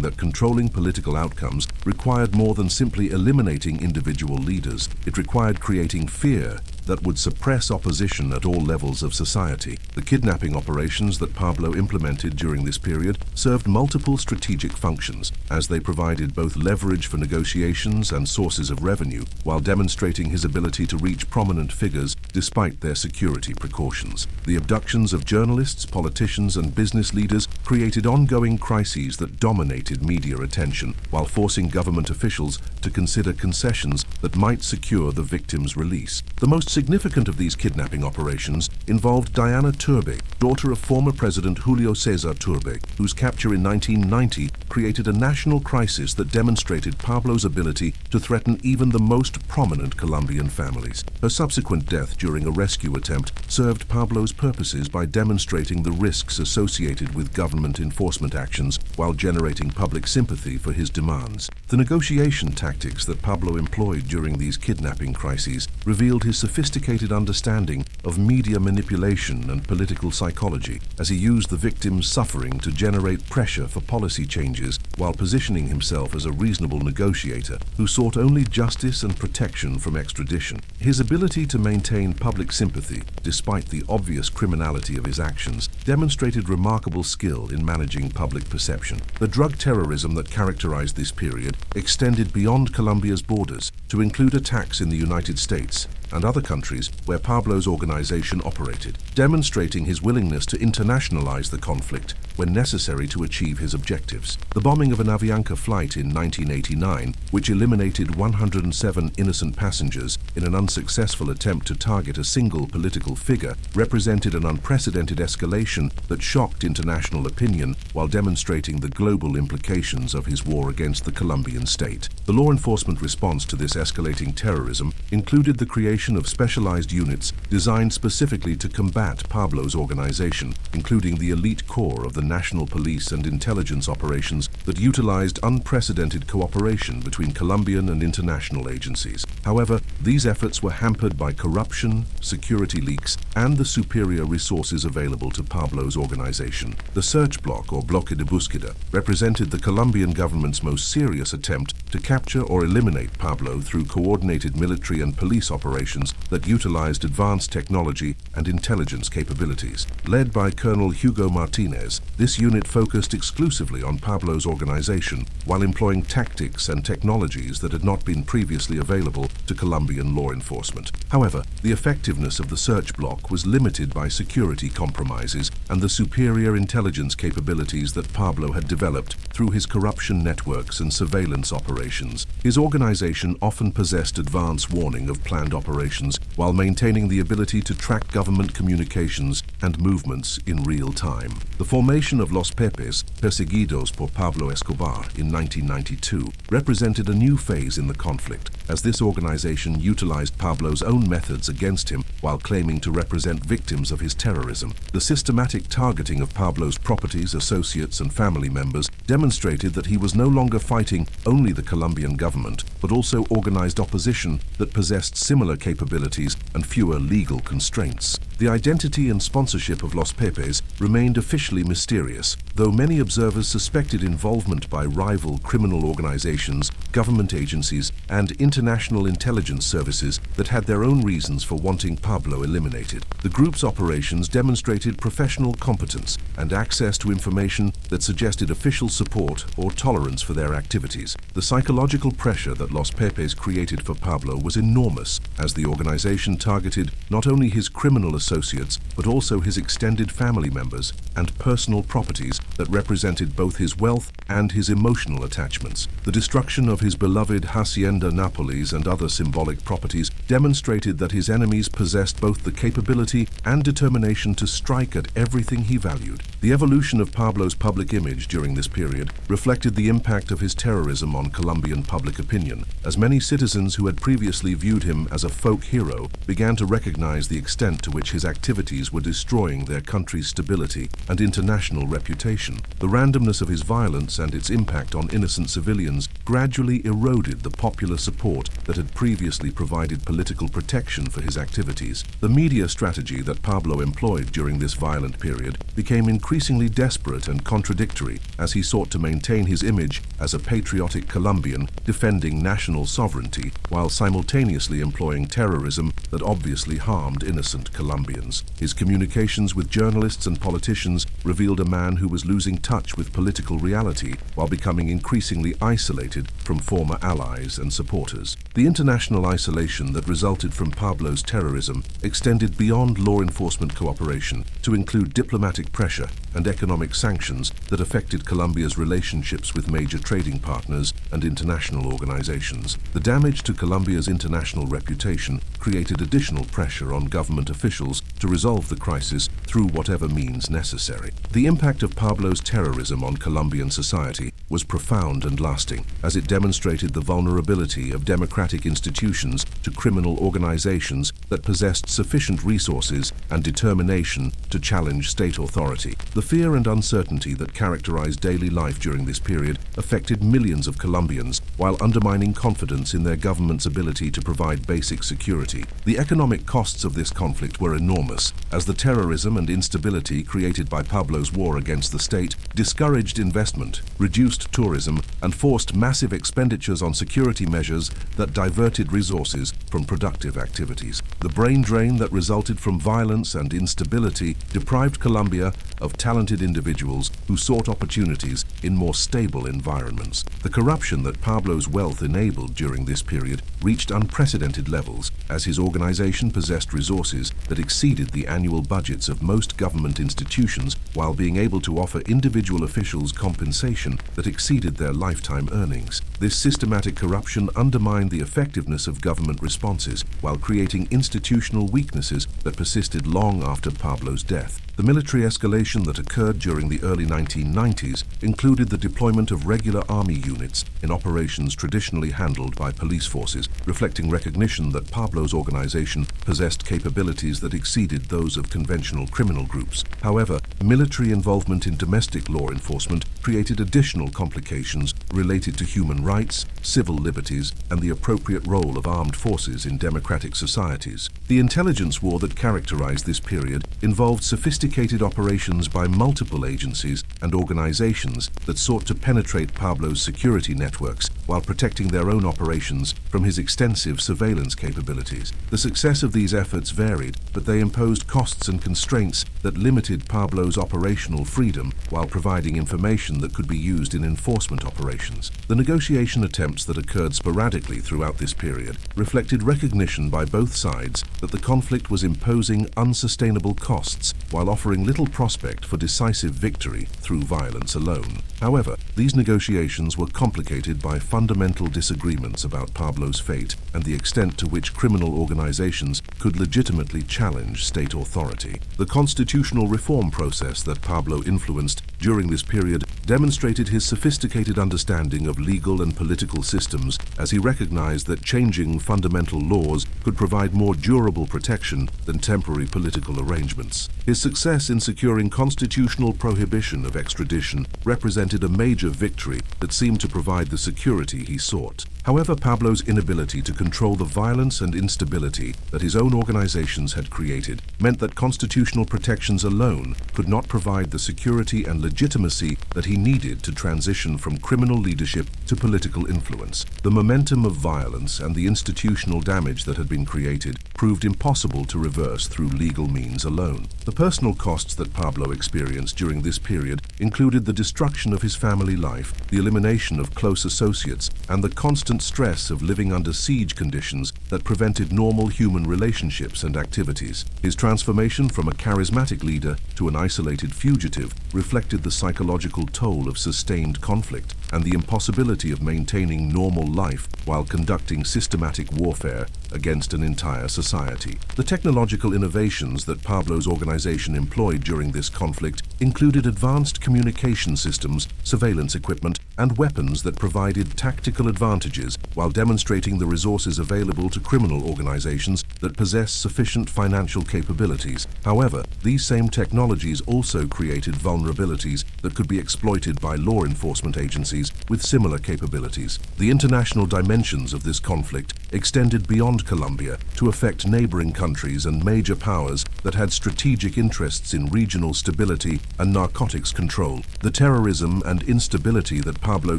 that controlling political outcomes required more than simply eliminating individual leaders. It required creating fear that would suppress opposition at all levels of society. The kidnapping operations that Pablo implemented during this period served multiple strategic functions, as they provided both leverage for negotiations and sources of revenue, while demonstrating his ability to reach prominent figures despite their security precautions. The abductions of journalists, politicians, and business leaders created ongoing crises that dominated media attention, while forcing government officials to consider concessions that might secure the victims' release. The most significant of these kidnapping operations involved Diana Turbe, daughter of former President Julio César Turbe, whose capture in 1990 created a national crisis that demonstrated Pablo's ability to threaten even the most prominent Colombian families. Her subsequent death during a rescue attempt served Pablo's purposes by demonstrating the risks associated with government enforcement actions while generating public sympathy for his demands. The negotiation tactics that Pablo employed during these kidnapping crises revealed his sophisticated understanding of media manipulation and political psychology, as he used the victims' suffering to generate pressure for policy changes while positioning himself as a reasonable negotiator who sought only justice and protection from extradition. His ability to maintain public sympathy, despite the obvious criminality of his actions, demonstrated remarkable skill in managing public perception. The drug terrorism that characterized this period extended beyond Colombia's borders to include attacks in the United States and other countries where Pablo's organization operated, demonstrating his willingness to internationalize the conflict when necessary to achieve his objectives. The bombing of an Avianca flight in 1989, which eliminated 107 innocent passengers in an unsuccessful attempt to target a single political figure, represented an unprecedented escalation that shocked international opinion while demonstrating the global implications of his war against the Colombian state. The law enforcement response to this escalating terrorism included the creation creation of specialized units designed specifically to combat Pablo's organization, including the elite core of the national police and intelligence operations that utilized unprecedented cooperation between Colombian and international agencies. However, these efforts were hampered by corruption, security leaks, and the superior resources available to Pablo's organization. The search block, or bloque de búsqueda, represented the Colombian government's most serious attempt to capture or eliminate Pablo through coordinated military and police operations that utilized advanced technology and intelligence capabilities. Led by Colonel Hugo Martinez, this unit focused exclusively on Pablo's organization while employing tactics and technologies that had not been previously available to Colombian law enforcement. However, the effectiveness of the search block was limited by security compromises and the superior intelligence capabilities that Pablo had developed through his corruption networks and surveillance operations. His organization often possessed advance warning of planned operations while maintaining the ability to track government communications and movements in real time. The formation of Los Pepes, perseguidos por Pablo Escobar in 1992, represented a new phase in the conflict, as this organization utilized Pablo's own methods against him while claiming to represent victims of his terrorism. The systematic targeting of Pablo's properties, associates, and family members demonstrated that he was no longer fighting only the Colombian government, but also organized opposition that possessed similar capabilities and fewer legal constraints. The identity and sponsorship of Los Pepes remained officially mysterious, though many observers suspected involvement by rival criminal organizations, government agencies, and international intelligence services that had their own reasons for wanting Pablo eliminated. The group's operations demonstrated professional competence and access to information that suggested official support or tolerance for their activities. The psychological pressure that Los Pepes created for Pablo was enormous, as the organization targeted not only his criminal associates, but also his extended family members and personal properties that represented both his wealth and his emotional attachments. The destruction of his beloved Hacienda Nápoles and other symbolic properties demonstrated that his enemies possessed both the capability and determination to strike at everything he valued. The evolution of Pablo's public image during this period reflected the impact of his terrorism on Colombian public opinion, as many citizens who had previously viewed him as a folk hero began to recognize the extent to which his activities were destroying their country's stability and international reputation. The randomness of his violence and its impact on innocent civilians gradually eroded the popular support that had previously provided political protection for his activities. The media strategy that Pablo employed during this violent period became increasingly desperate and contradictory as he sought to maintain his image as a patriotic Colombian defending national sovereignty while simultaneously employing terrorism that obviously harmed innocent Colombians. His communications with journalists and politicians revealed a man who was losing touch with political reality while becoming increasingly isolated from former allies and supporters. The international isolation that resulted from Pablo's terrorism extended beyond law enforcement cooperation to include diplomatic pressure and economic sanctions that affected Colombia's relationships with major trading partners and international organizations. The damage to Colombia's international reputation created additional pressure on government officials to resolve the crisis through whatever means necessary. The impact of Pablo's terrorism on Colombian society was profound and lasting, as it demonstrated the vulnerability of democratic institutions to criminal organizations that possessed sufficient resources and determination to challenge state authority. The fear and uncertainty that characterized daily life during this period affected millions of Colombians while undermining confidence in their government's ability to provide basic security. The economic costs of this conflict were enormous, as the terrorism and instability created by Pablo's war against the state discouraged investment, reduced tourism, and forced massive expenditures on security measures that diverted resources from productive activities. The brain drain that resulted from violence and instability deprived Colombia of talented individuals who sought opportunities in more stable environments. The corruption that Pablo's wealth enabled during this period reached unprecedented levels, as his organization possessed resources that exceeded the annual budgets of most government institutions while being able to offer individual officials compensation that exceeded their lifetime earnings. This systematic corruption undermined the effectiveness of government responses while creating institutional weaknesses that persisted long after Pablo's death. The military escalation that occurred during the early 1990s included the deployment of regular army units in operations traditionally handled by police forces, reflecting recognition that Pablo's organization possessed capabilities that exceeded those of conventional criminal groups. However, military involvement in domestic law enforcement created additional complications related to human rights, civil liberties, and the appropriate role of armed forces in democratic societies. The intelligence war that characterized this period involved sophisticated operations by multiple agencies and organizations that sought to penetrate Pablo's security networks while protecting their own operations from his extensive surveillance capabilities. The success of these efforts varied, but they imposed costs and constraints that limited Pablo's operational freedom while providing information that could be used in enforcement operations. The negotiation attempts that occurred sporadically throughout this period reflected recognition by both sides that the conflict was imposing unsustainable costs while offering little prospect for decisive victory through violence alone. However, these negotiations were complicated by fundamental disagreements about Pablo's fate and the extent to which criminal organizations could legitimately challenge state authority. The constitutional reform process that Pablo influenced during this period demonstrated his sophisticated understanding of legal and political systems as he recognized that changing fundamental laws could provide more durable protection than temporary political arrangements. His success in securing constitutional prohibition of extradition represented a major victory that seemed to provide the security he sought. However, Pablo's inability to control the violence and instability that his own organizations had created meant that constitutional protections alone could not provide the security and legitimacy that he needed to transition from criminal leadership to political influence. The momentum of violence and the institutional damage that had been created proved impossible to reverse through legal means alone. The personal costs that Pablo experienced during this period included the destruction of his family life, the elimination of close associates, and the constant stress of living under siege conditions that prevented normal human relationships and activities. His transformation from a charismatic leader to an isolated fugitive reflected the psychological toll of sustained conflict and the impossibility of maintaining normal life while conducting systematic warfare against an entire society. The technological innovations that Pablo's organization employed during this conflict included advanced communication systems, surveillance equipment, and weapons that provided tactical advantages while demonstrating the resources available to criminal organizations that possess sufficient financial capabilities. However, these same technologies also created vulnerabilities that could be exploited by law enforcement agencies with similar capabilities. The international dimensions of this conflict extended beyond Colombia to affect neighboring countries and major powers that had strategic interests in regional stability and narcotics control. The terrorism and instability that Pablo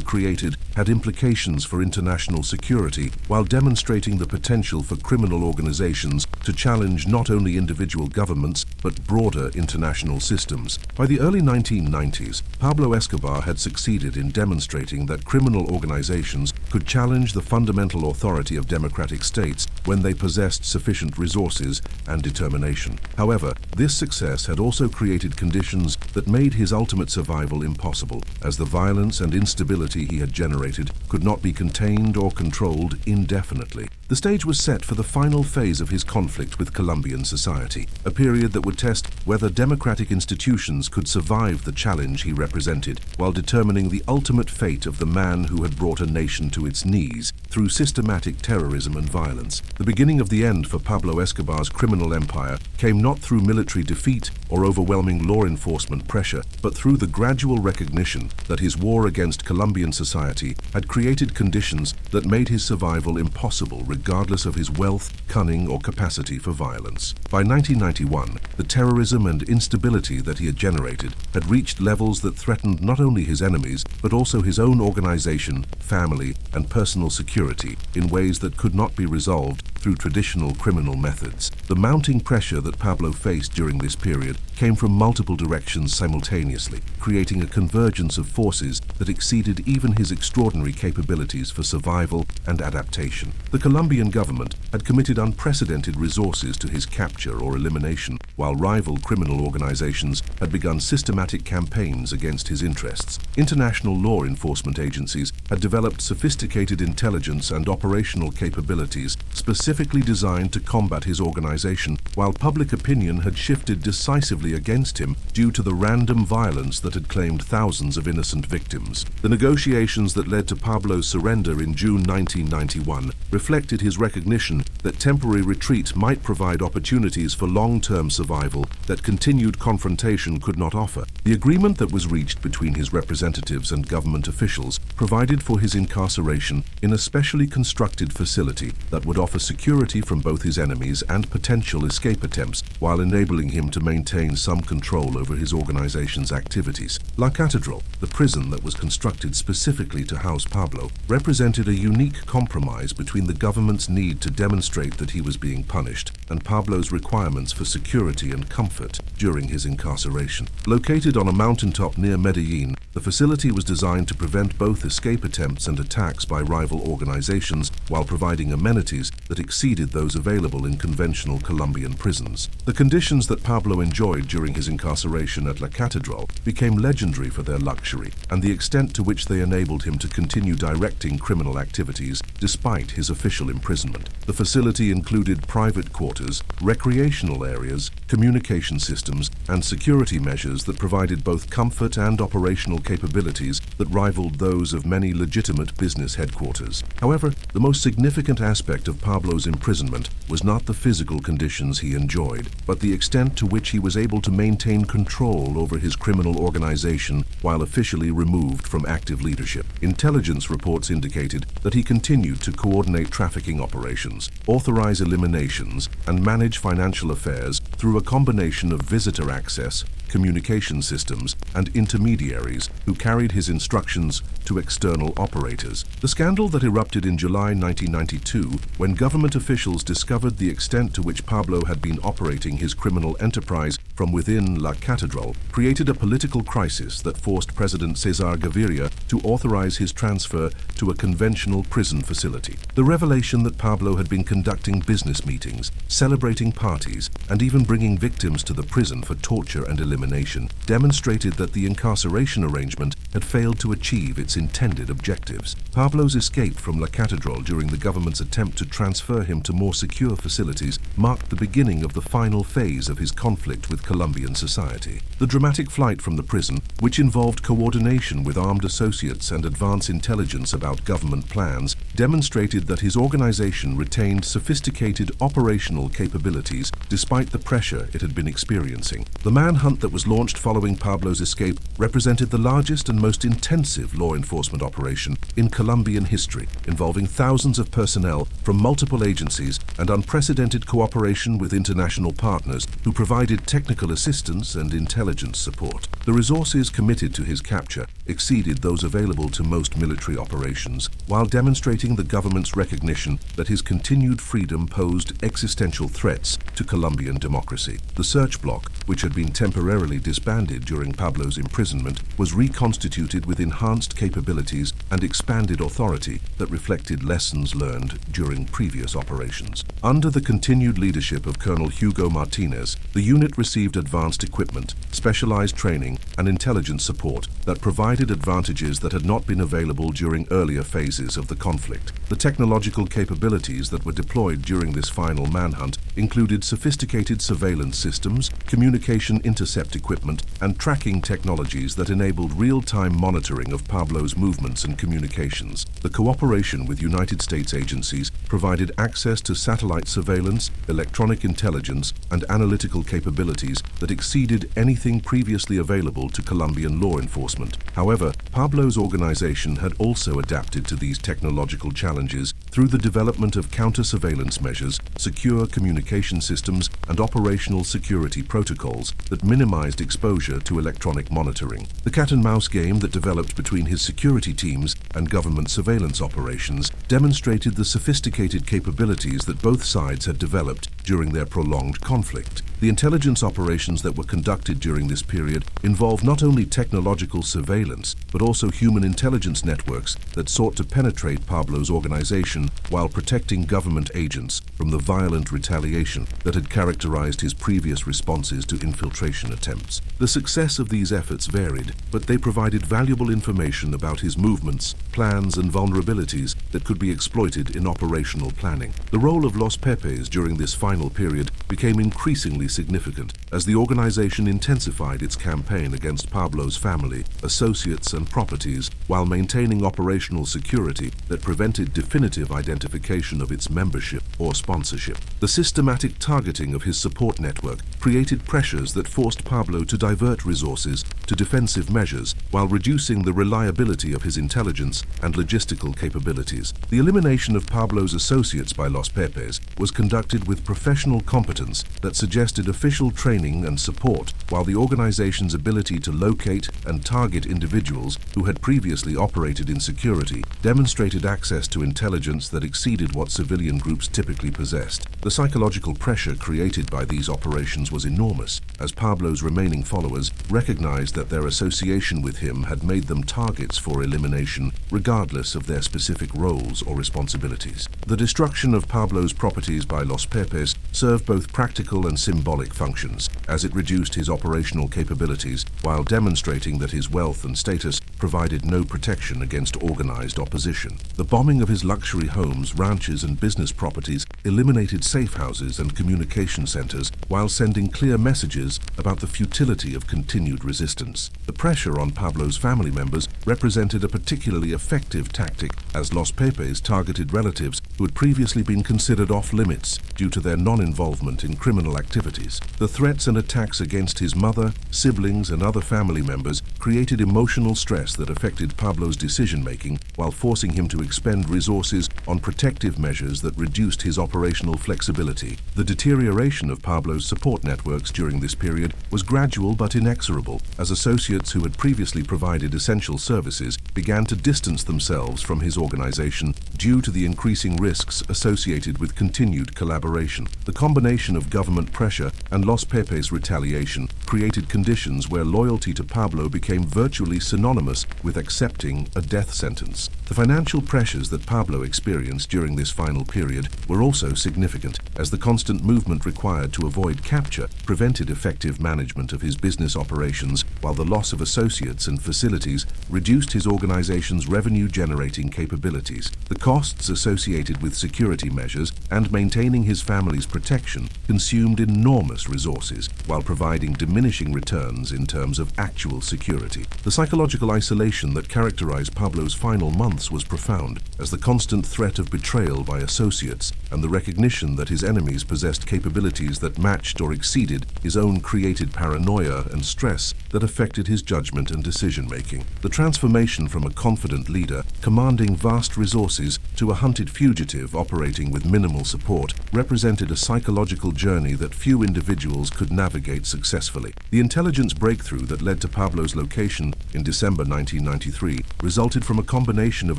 created had implications for international security while demonstrating the potential for criminal organizations to challenge not only individual governments but broader international systems. By the early 1990s, Pablo Escobar had succeeded in demonstrating that criminal organizations could challenge the fundamental authority of democratic states when they possessed sufficient resources and determination. However, this success had also created conditions that made his ultimate survival impossible, as the violence and instability he had generated could not be contained or controlled indefinitely. The stage was set for the final phase of his conflict with Colombian society, a period that would test whether democratic institutions could survive the challenge he represented, while determining the ultimate fate of the man who had brought a nation to its knees through systematic terrorism and violence. The beginning of the end for Pablo Escobar's criminal empire came not through military defeat or overwhelming law enforcement pressure, but through the gradual recognition that his war against Colombian society had created conditions that made his survival impossible regardless of his wealth, cunning, or capacity for violence. By 1991, the terrorism and instability that he had generated had reached levels that threatened not only his enemies, but also his own organization, family, and personal security in ways that could not be resolved through traditional criminal methods. The mounting pressure that Pablo faced during this period came from multiple directions simultaneously, creating a convergence of forces that exceeded even his extraordinary capabilities for survival and adaptation. The Colombian government had committed unprecedented resources to his capture or elimination, while rival criminal organizations had begun systematic campaigns against his interests. International law enforcement agencies had developed sophisticated intelligence and operational capabilities specifically designed to combat his organization, while public opinion had shifted decisively against him due to the random violence that had claimed thousands of innocent victims. The negotiations that led to Pablo's surrender in June 1991 reflected his recognition that temporary retreat might provide opportunities for long-term survival that continued confrontation could not offer. The agreement that was reached between his representatives and government officials provided for his incarceration in a specially constructed facility that would offer security from both his enemies and potential escape attempts, while enabling him to maintain some control over his organization's activities. La Catedral, the prison that was constructed specifically to house Pablo, represented a unique compromise between the government's need to demonstrate that he was being punished and Pablo's requirements for security and comfort during his incarceration. Located on a mountaintop near Medellín, the facility was designed to prevent both escape attempts and attacks by rival organizations while providing amenities that exceeded those available in conventional Colombian prisons. The conditions that Pablo enjoyed during his incarceration at La Catedral became legendary for their luxury and the extent to which they enabled him to continue directing criminal activities despite his official imprisonment. The facility included private quarters, recreational areas, communication systems, and security measures that provided both comfort and operational capabilities that rivaled those of many legitimate business headquarters. However, the most significant aspect of Pablo's imprisonment was not the physical conditions he enjoyed, but the extent to which he was able to maintain control over his criminal organization while officially removed from active leadership. Intelligence reports indicated that he continued to coordinate trafficking operations, authorize eliminations, and manage financial affairs through a combination of visitor access, communication systems, and intermediaries who carried his instructions to external operators. The scandal that erupted in July 1992, when government officials discovered the extent to which Pablo had been operating his criminal enterprise from within La Catedral, created a political crisis that forced President Cesar Gaviria to authorize his transfer to a conventional prison facility. The revelation that Pablo had been conducting business meetings, celebrating parties, and even bringing victims to the prison for torture and elimination demonstrated that the incarceration arrangement had failed to achieve its intended objectives. Pablo's escape from La Catedral during the government's attempt to transfer him to more secure facilities marked the beginning of the final phase of his conflict with Colombian society. The dramatic flight from the prison, which involved coordination with armed associates and advance intelligence about government plans, demonstrated that his organization retained sophisticated operational capabilities despite the pressure it had been experiencing. The manhunt that was launched following Pablo's escape represented the largest and most intensive law enforcement operation in Colombian history, involving thousands of personnel from multiple agencies and unprecedented cooperation with international partners who provided technical assistance and intelligence support. The resources committed to his capture exceeded those available to most military operations, while demonstrating the government's recognition that his continued freedom posed existential threats to Colombian democracy. The search bloc, which had been temporarily disbanded during Pablo's imprisonment, was reconstituted with enhanced capabilities and expanded authority that reflected lessons learned during previous operations. Under the continued leadership of Colonel Hugo Martinez, the unit received advanced equipment, specialized training, and intelligence support that provided advantages that had not been available during earlier phases of the conflict. The technological capabilities that were deployed during this final manhunt included sophisticated surveillance systems, communication intercept equipment, and tracking technologies that enabled real-time monitoring of Pablo's movements and communications. The cooperation with United States agencies provided access to satellite surveillance, electronic intelligence, and analytical capabilities that exceeded anything previously available to Colombian law enforcement. However, Pablo's organization had also adapted to these technological challenges through the development of counter-surveillance measures, secure communication communication systems and operational security protocols that minimized exposure to electronic monitoring. The cat-and-mouse game that developed between his security teams and government surveillance operations demonstrated the sophisticated capabilities that both sides had developed during their prolonged conflict. The intelligence operations that were conducted during this period involved not only technological surveillance, but also human intelligence networks that sought to penetrate Pablo's organization while protecting government agents from the violent retaliation that had characterized his previous responses to infiltration attempts. The success of these efforts varied, but they provided valuable information about his movements, plans, and vulnerabilities that could be exploited in operational planning. The role of Los Pepes during this final period became increasingly significant as the organization intensified its campaign against Pablo's family, associates, and properties while maintaining operational security that prevented definitive identification of its membership or sponsorship. The systematic targeting of his support network created pressures that forced Pablo to divert resources to defensive measures while reducing the reliability of his intelligence and logistical capabilities. The elimination of Pablo's associates by Los Pepes was conducted with professional competence that suggested official training and support, while the organization's ability to locate and target individuals who had previously operated in security demonstrated access to intelligence that exceeded what civilian groups typically possessed. The psychological pressure created by these operations was enormous, as Pablo's remaining followers recognized that their association with him had made them targets for elimination, regardless of their specific roles or responsibilities. The destruction of Pablo's properties by Los Pepes served both practical and symbolic functions, as it reduced his operational capabilities while demonstrating that his wealth and status provided no protection against organized opposition. The bombing of his luxury homes, ranches, and business properties eliminated safe houses and communication centers while sending clear messages about the futility of continued resistance. The pressure on Pablo's family members represented a particularly effective tactic, as Los Pepes targeted relatives who had previously been considered off-limits due to their non-involvement in criminal activities. The threats and attacks against his mother, siblings, and other family members created emotional stress that affected Pablo's decision-making while forcing him to expend resources on protective measures that reduced his operational flexibility. The deterioration of Pablo's support networks during this period was gradual but inexorable, as associates who had previously provided essential services began to distance themselves from his organization due to the increasing risks associated with continued collaboration. The combination of government pressure and Los Pepes retaliation created conditions where loyalty to Pablo became virtually synonymous with accepting a death sentence. The financial pressures that Pablo experienced during this final period were also significant, as the constant movement required to avoid capture prevented effective management of his business operations, while the loss of associates and facilities reduced his organization's revenue-generating capabilities. The costs associated with security measures and maintaining his family's protection consumed enormous resources, while providing diminishing returns in terms of actual security. The psychological isolation that characterized Pablo's final months was profound, as the constant threat of betrayal by associates and the recognition that his enemies possessed capabilities that matched or exceeded his own created paranoia and stress that affected his judgment and decision-making. The transformation from a confident leader commanding vast resources to a hunted fugitive operating with minimal support represented a psychological journey that few individuals could navigate successfully. The intelligence breakthrough that led to Pablo's location in December 1993 resulted from a combination of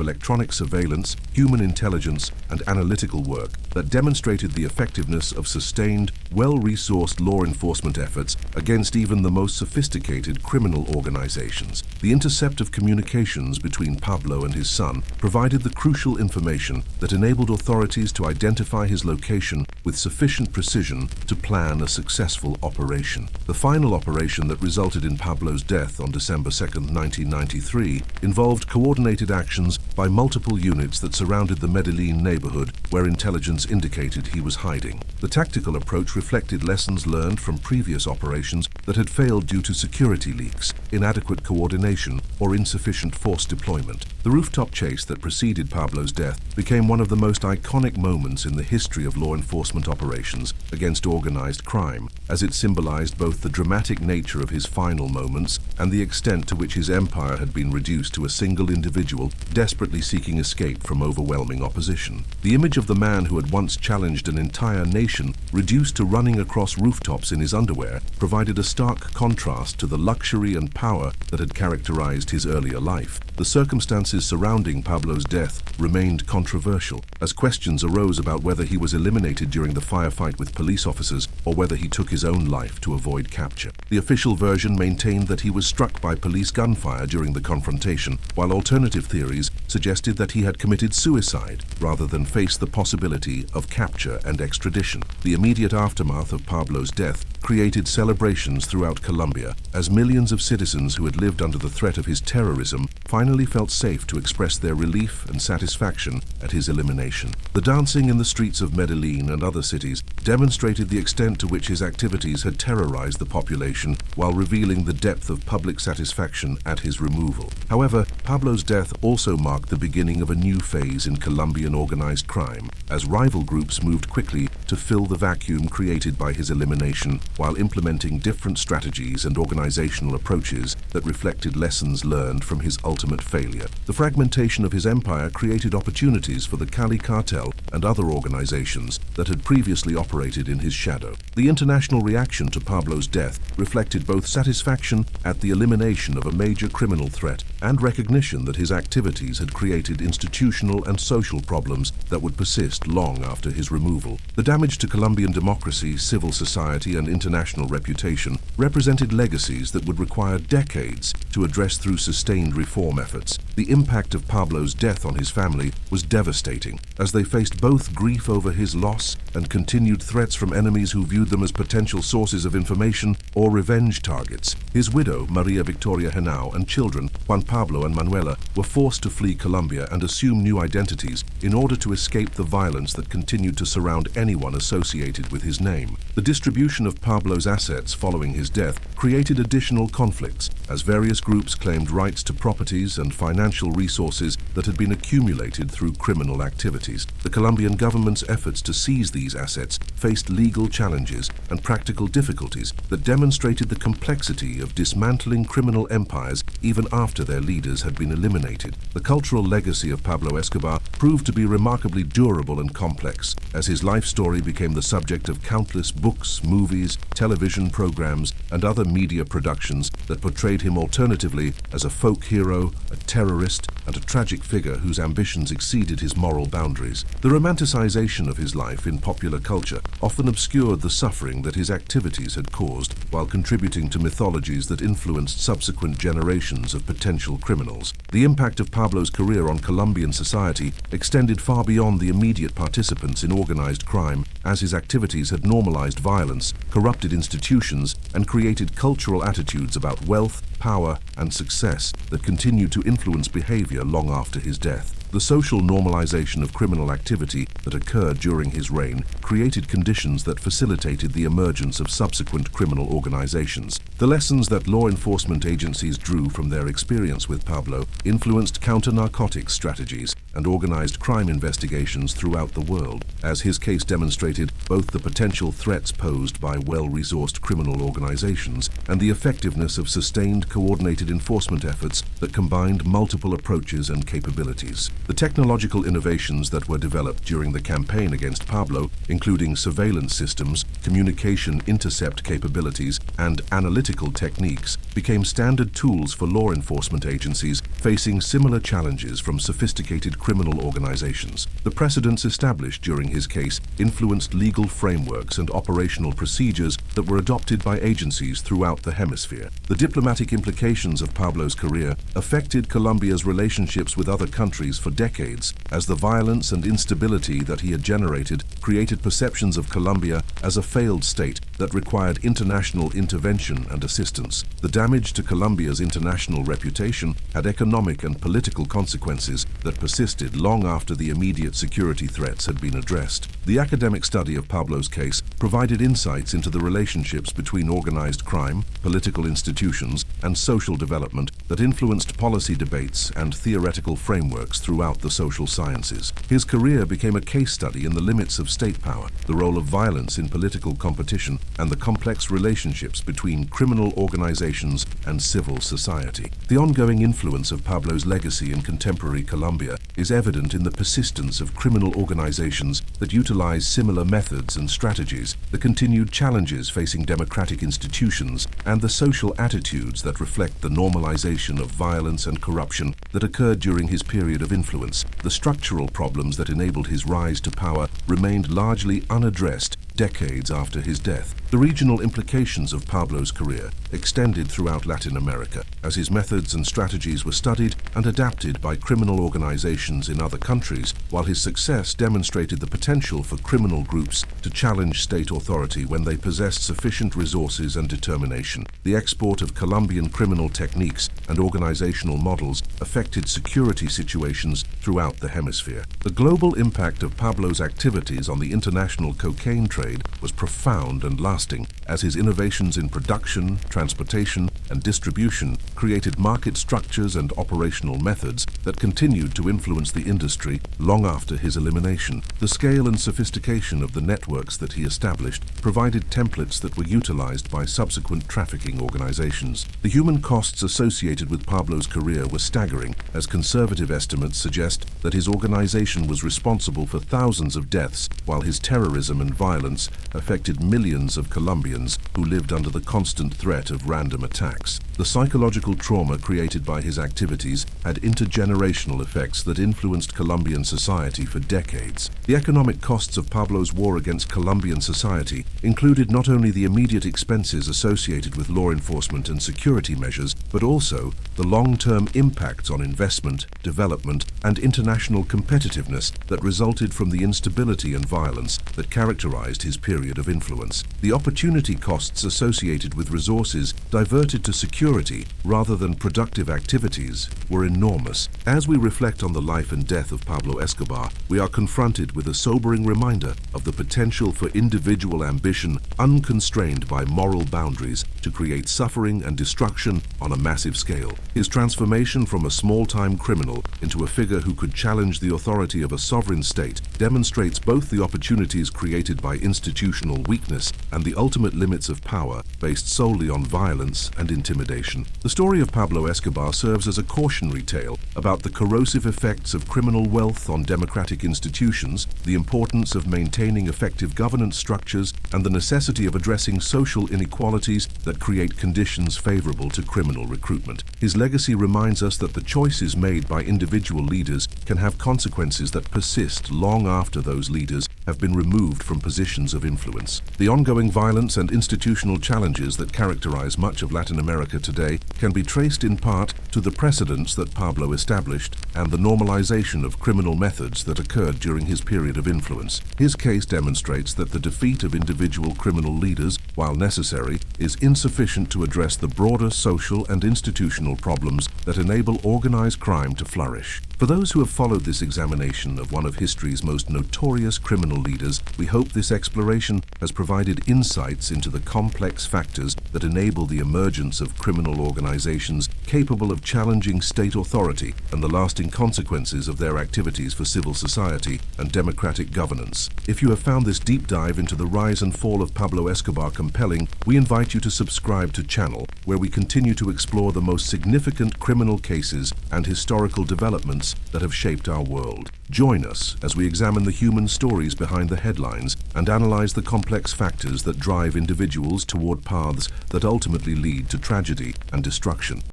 electronic surveillance, human intelligence, and analytical work that demonstrated the effectiveness of sustained, well-resourced law enforcement efforts against even the most sophisticated criminal organizations. The intercept of communications between Pablo and his son provided the crucial information that enabled authorities to identify his location with sufficient precision to plan a successful operation. The final operation that resulted in Pablo's death on December 2, 1993, involved coordinated actions by multiple units that surrounded the Medellín neighborhood where intelligence indicated he was hiding. The tactical approach reflected lessons learned from previous operations that had failed due to security leaks, inadequate coordination, or insufficient force deployment. The rooftop chase that preceded Pablo's death became one of the most iconic moments in the history of law enforcement operations against organized crime, as it symbolized both the dramatic nature of his final moments and the extent to which his empire had been reduced to a single individual desperately seeking escape from overwhelming opposition. The image of the man who had once challenged an entire nation, reduced to running across rooftops in his underwear, provided a stark contrast to the luxury and power that had characterized his earlier life. The circumstances surrounding Pablo's death remained controversial, as questions arose about whether he was eliminated during the firefight with police officers or whether he took his own life to avoid capture. The official version maintained that he was struck by police gunfire during the confrontation, while alternative theories suggested that he had committed suicide rather than face the possibility of capture and extradition. The immediate aftermath of Pablo's death created celebrations throughout Colombia, as millions of citizens who had lived under the threat of his terrorism finally felt safe to express their relief and satisfaction at his elimination. The dancing in the streets of Medellín and other cities demonstrated the extent to which his activities had terrorized the population, while revealing the depth of public satisfaction at his removal. However, Pablo's death also marked the beginning of a new phase in Colombian organized crime, as rival groups moved quickly to fill the vacuum created by his elimination, while implementing different strategies and organizational approaches that reflected lessons learned from his ultimate failure. The fragmentation of his empire created opportunities for the Cali cartel and other organizations that had previously operated in his shadow. The international reaction to Pablo's death reflected both satisfaction at the elimination of a major criminal threat and recognition that his activities had created institutional and social problems that would persist long after his removal. The damage to Colombian democracy, civil society, and international reputation represented legacies that would require decades to address through sustained reform efforts. The impact of Pablo's death on his family was devastating, as they faced both grief over his loss and continued threats from enemies who viewed them as potential sources of information or revenge targets. His widow, Maria Victoria Henao, and children, Juan Pablo and Manuela, were forced to flee Colombia and assume new identities in order to escape the violence that continued to surround anyone associated with his name. The distribution of Pablo's assets following his death created additional conflicts, as various groups claimed rights to properties and financial resources that had been accumulated through criminal activities. The Colombian government's efforts to seize these assets faced legal challenges and practical difficulties that demonstrated the complexity of dismantling criminal empires even after their leaders had been eliminated. The cultural legacy of Pablo Escobar proved to be remarkably durable and complex, as his life story became the subject of countless books, movies, television programs, and other media productions that portrayed him alternatively as a folk hero, a terrorist, and a tragic figure whose ambitions exceeded his moral boundaries. The romanticization of his life in popular culture often obscured the suffering that his activities had caused, while contributing to mythologies that influenced subsequent generations of potential criminals. The impact of Pablo's career on Colombian society extended far beyond the immediate participants in organized crime, as his activities had normalized violence, corrupted institutions, and created cultural attitudes about wealth, power, and success that continued to influence behavior long after his death. The social normalization of criminal activity that occurred during his reign created conditions that facilitated the emergence of subsequent criminal organizations. The lessons that law enforcement agencies drew from their experience with Pablo influenced counter-narcotics strategies and organized crime investigations throughout the world, as his case demonstrated both the potential threats posed by well-resourced criminal organizations and the effectiveness of sustained coordinated enforcement efforts that combined multiple approaches and capabilities. The technological innovations that were developed during the campaign against Pablo, including surveillance systems, communication intercept capabilities, and analytical techniques, became standard tools for law enforcement agencies facing similar challenges from sophisticated criminal organizations. The precedents established during his case influenced legal frameworks and operational procedures that were adopted by agencies throughout the hemisphere. The diplomatic implications of Pablo's career affected Colombia's relationships with other countries for decades, as the violence and instability that he had generated created perceptions of Colombia as a failed state that required international intervention and assistance. The damage to Colombia's international reputation had economic and political consequences that persisted long after the immediate security threats had been addressed. The academic study of Pablo's case provided insights into the relationships between organized crime, political institutions, and and social development that influenced policy debates and theoretical frameworks throughout the social sciences. His career became a case study in the limits of state power, the role of violence in political competition, and the complex relationships between criminal organizations and civil society. The ongoing influence of Pablo's legacy in contemporary Colombia is evident in the persistence of criminal organizations that utilize similar methods and strategies, the continued challenges facing democratic institutions, and the social attitudes that reflect the normalization of violence and corruption that occurred during his period of influence. The structural problems that enabled his rise to power remained largely unaddressed decades after his death. The regional implications of Pablo's career extended throughout Latin America, as his methods and strategies were studied and adapted by criminal organizations in other countries, while his success demonstrated the potential for criminal groups to challenge state authority when they possessed sufficient resources and determination. The export of Colombian criminal techniques and organizational models affected security situations throughout the hemisphere. The global impact of Pablo's activities on the international cocaine trade was profound and lasting, as his innovations in production, transportation, and distribution created market structures and operational methods that continued to influence the industry long after his elimination. The scale and sophistication of the networks that he established provided templates that were utilized by subsequent trafficking organizations. The human costs associated with Pablo's career were staggering, as conservative estimates suggest that his organization was responsible for thousands of deaths, while his terrorism and violence affected millions of Colombians who lived under the constant threat of random attacks. The psychological trauma created by his activities had intergenerational effects that influenced Colombian society for decades. The economic costs of Pablo's war against Colombian society included not only the immediate expenses associated with law enforcement and security measures, but also the long-term impacts on investment, development, and international competitiveness that resulted from the instability and violence that characterized his period of influence. The opportunity costs associated with resources diverted to security rather than productive activities were enormous. As we reflect on the life and death of Pablo Escobar, we are confronted with a sobering reminder of the potential for individual ambition unconstrained by moral boundaries to create suffering and destruction on a massive scale. His transformation from a small-time criminal into a figure who could challenge the authority of a sovereign state demonstrates both the opportunities created by institutional weakness and the ultimate limits of power based solely on violence and intimidation. The story of Pablo Escobar serves as a cautionary tale about the corrosive effects of criminal wealth on democratic institutions, the importance of maintaining effective governance structures, and the necessity of addressing social inequalities that create conditions favorable to criminal recruitment. His legacy reminds us that the choices made by individual leaders can have consequences that persist long after those leaders have been removed from positions of influence. The ongoing violence and institutional challenges that characterize much of Latin America today can be traced in part to the precedents that Pablo established and the normalization of criminal methods that occurred during his period of influence. His case demonstrates that the defeat of individual criminal leaders, while necessary, is insufficient to address the broader social and institutional problems that enable organized crime to flourish. For those who have followed this examination of one of history's most notorious criminal leaders, we hope this exploration has provided insights into the complex factors that enable the emergence of criminal organizations capable of challenging state authority and the lasting consequences of their activities for civil society and democratic governance. If you have found this deep dive into the rise and fall of Pablo Escobar compelling, we invite you to subscribe to the channel, where we continue to explore the most significant criminal cases and historical developments that have shaped our world. Join us as we examine the human stories behind the headlines and analyze the complex factors that drive individuals toward paths that ultimately lead to tragedy and destruction.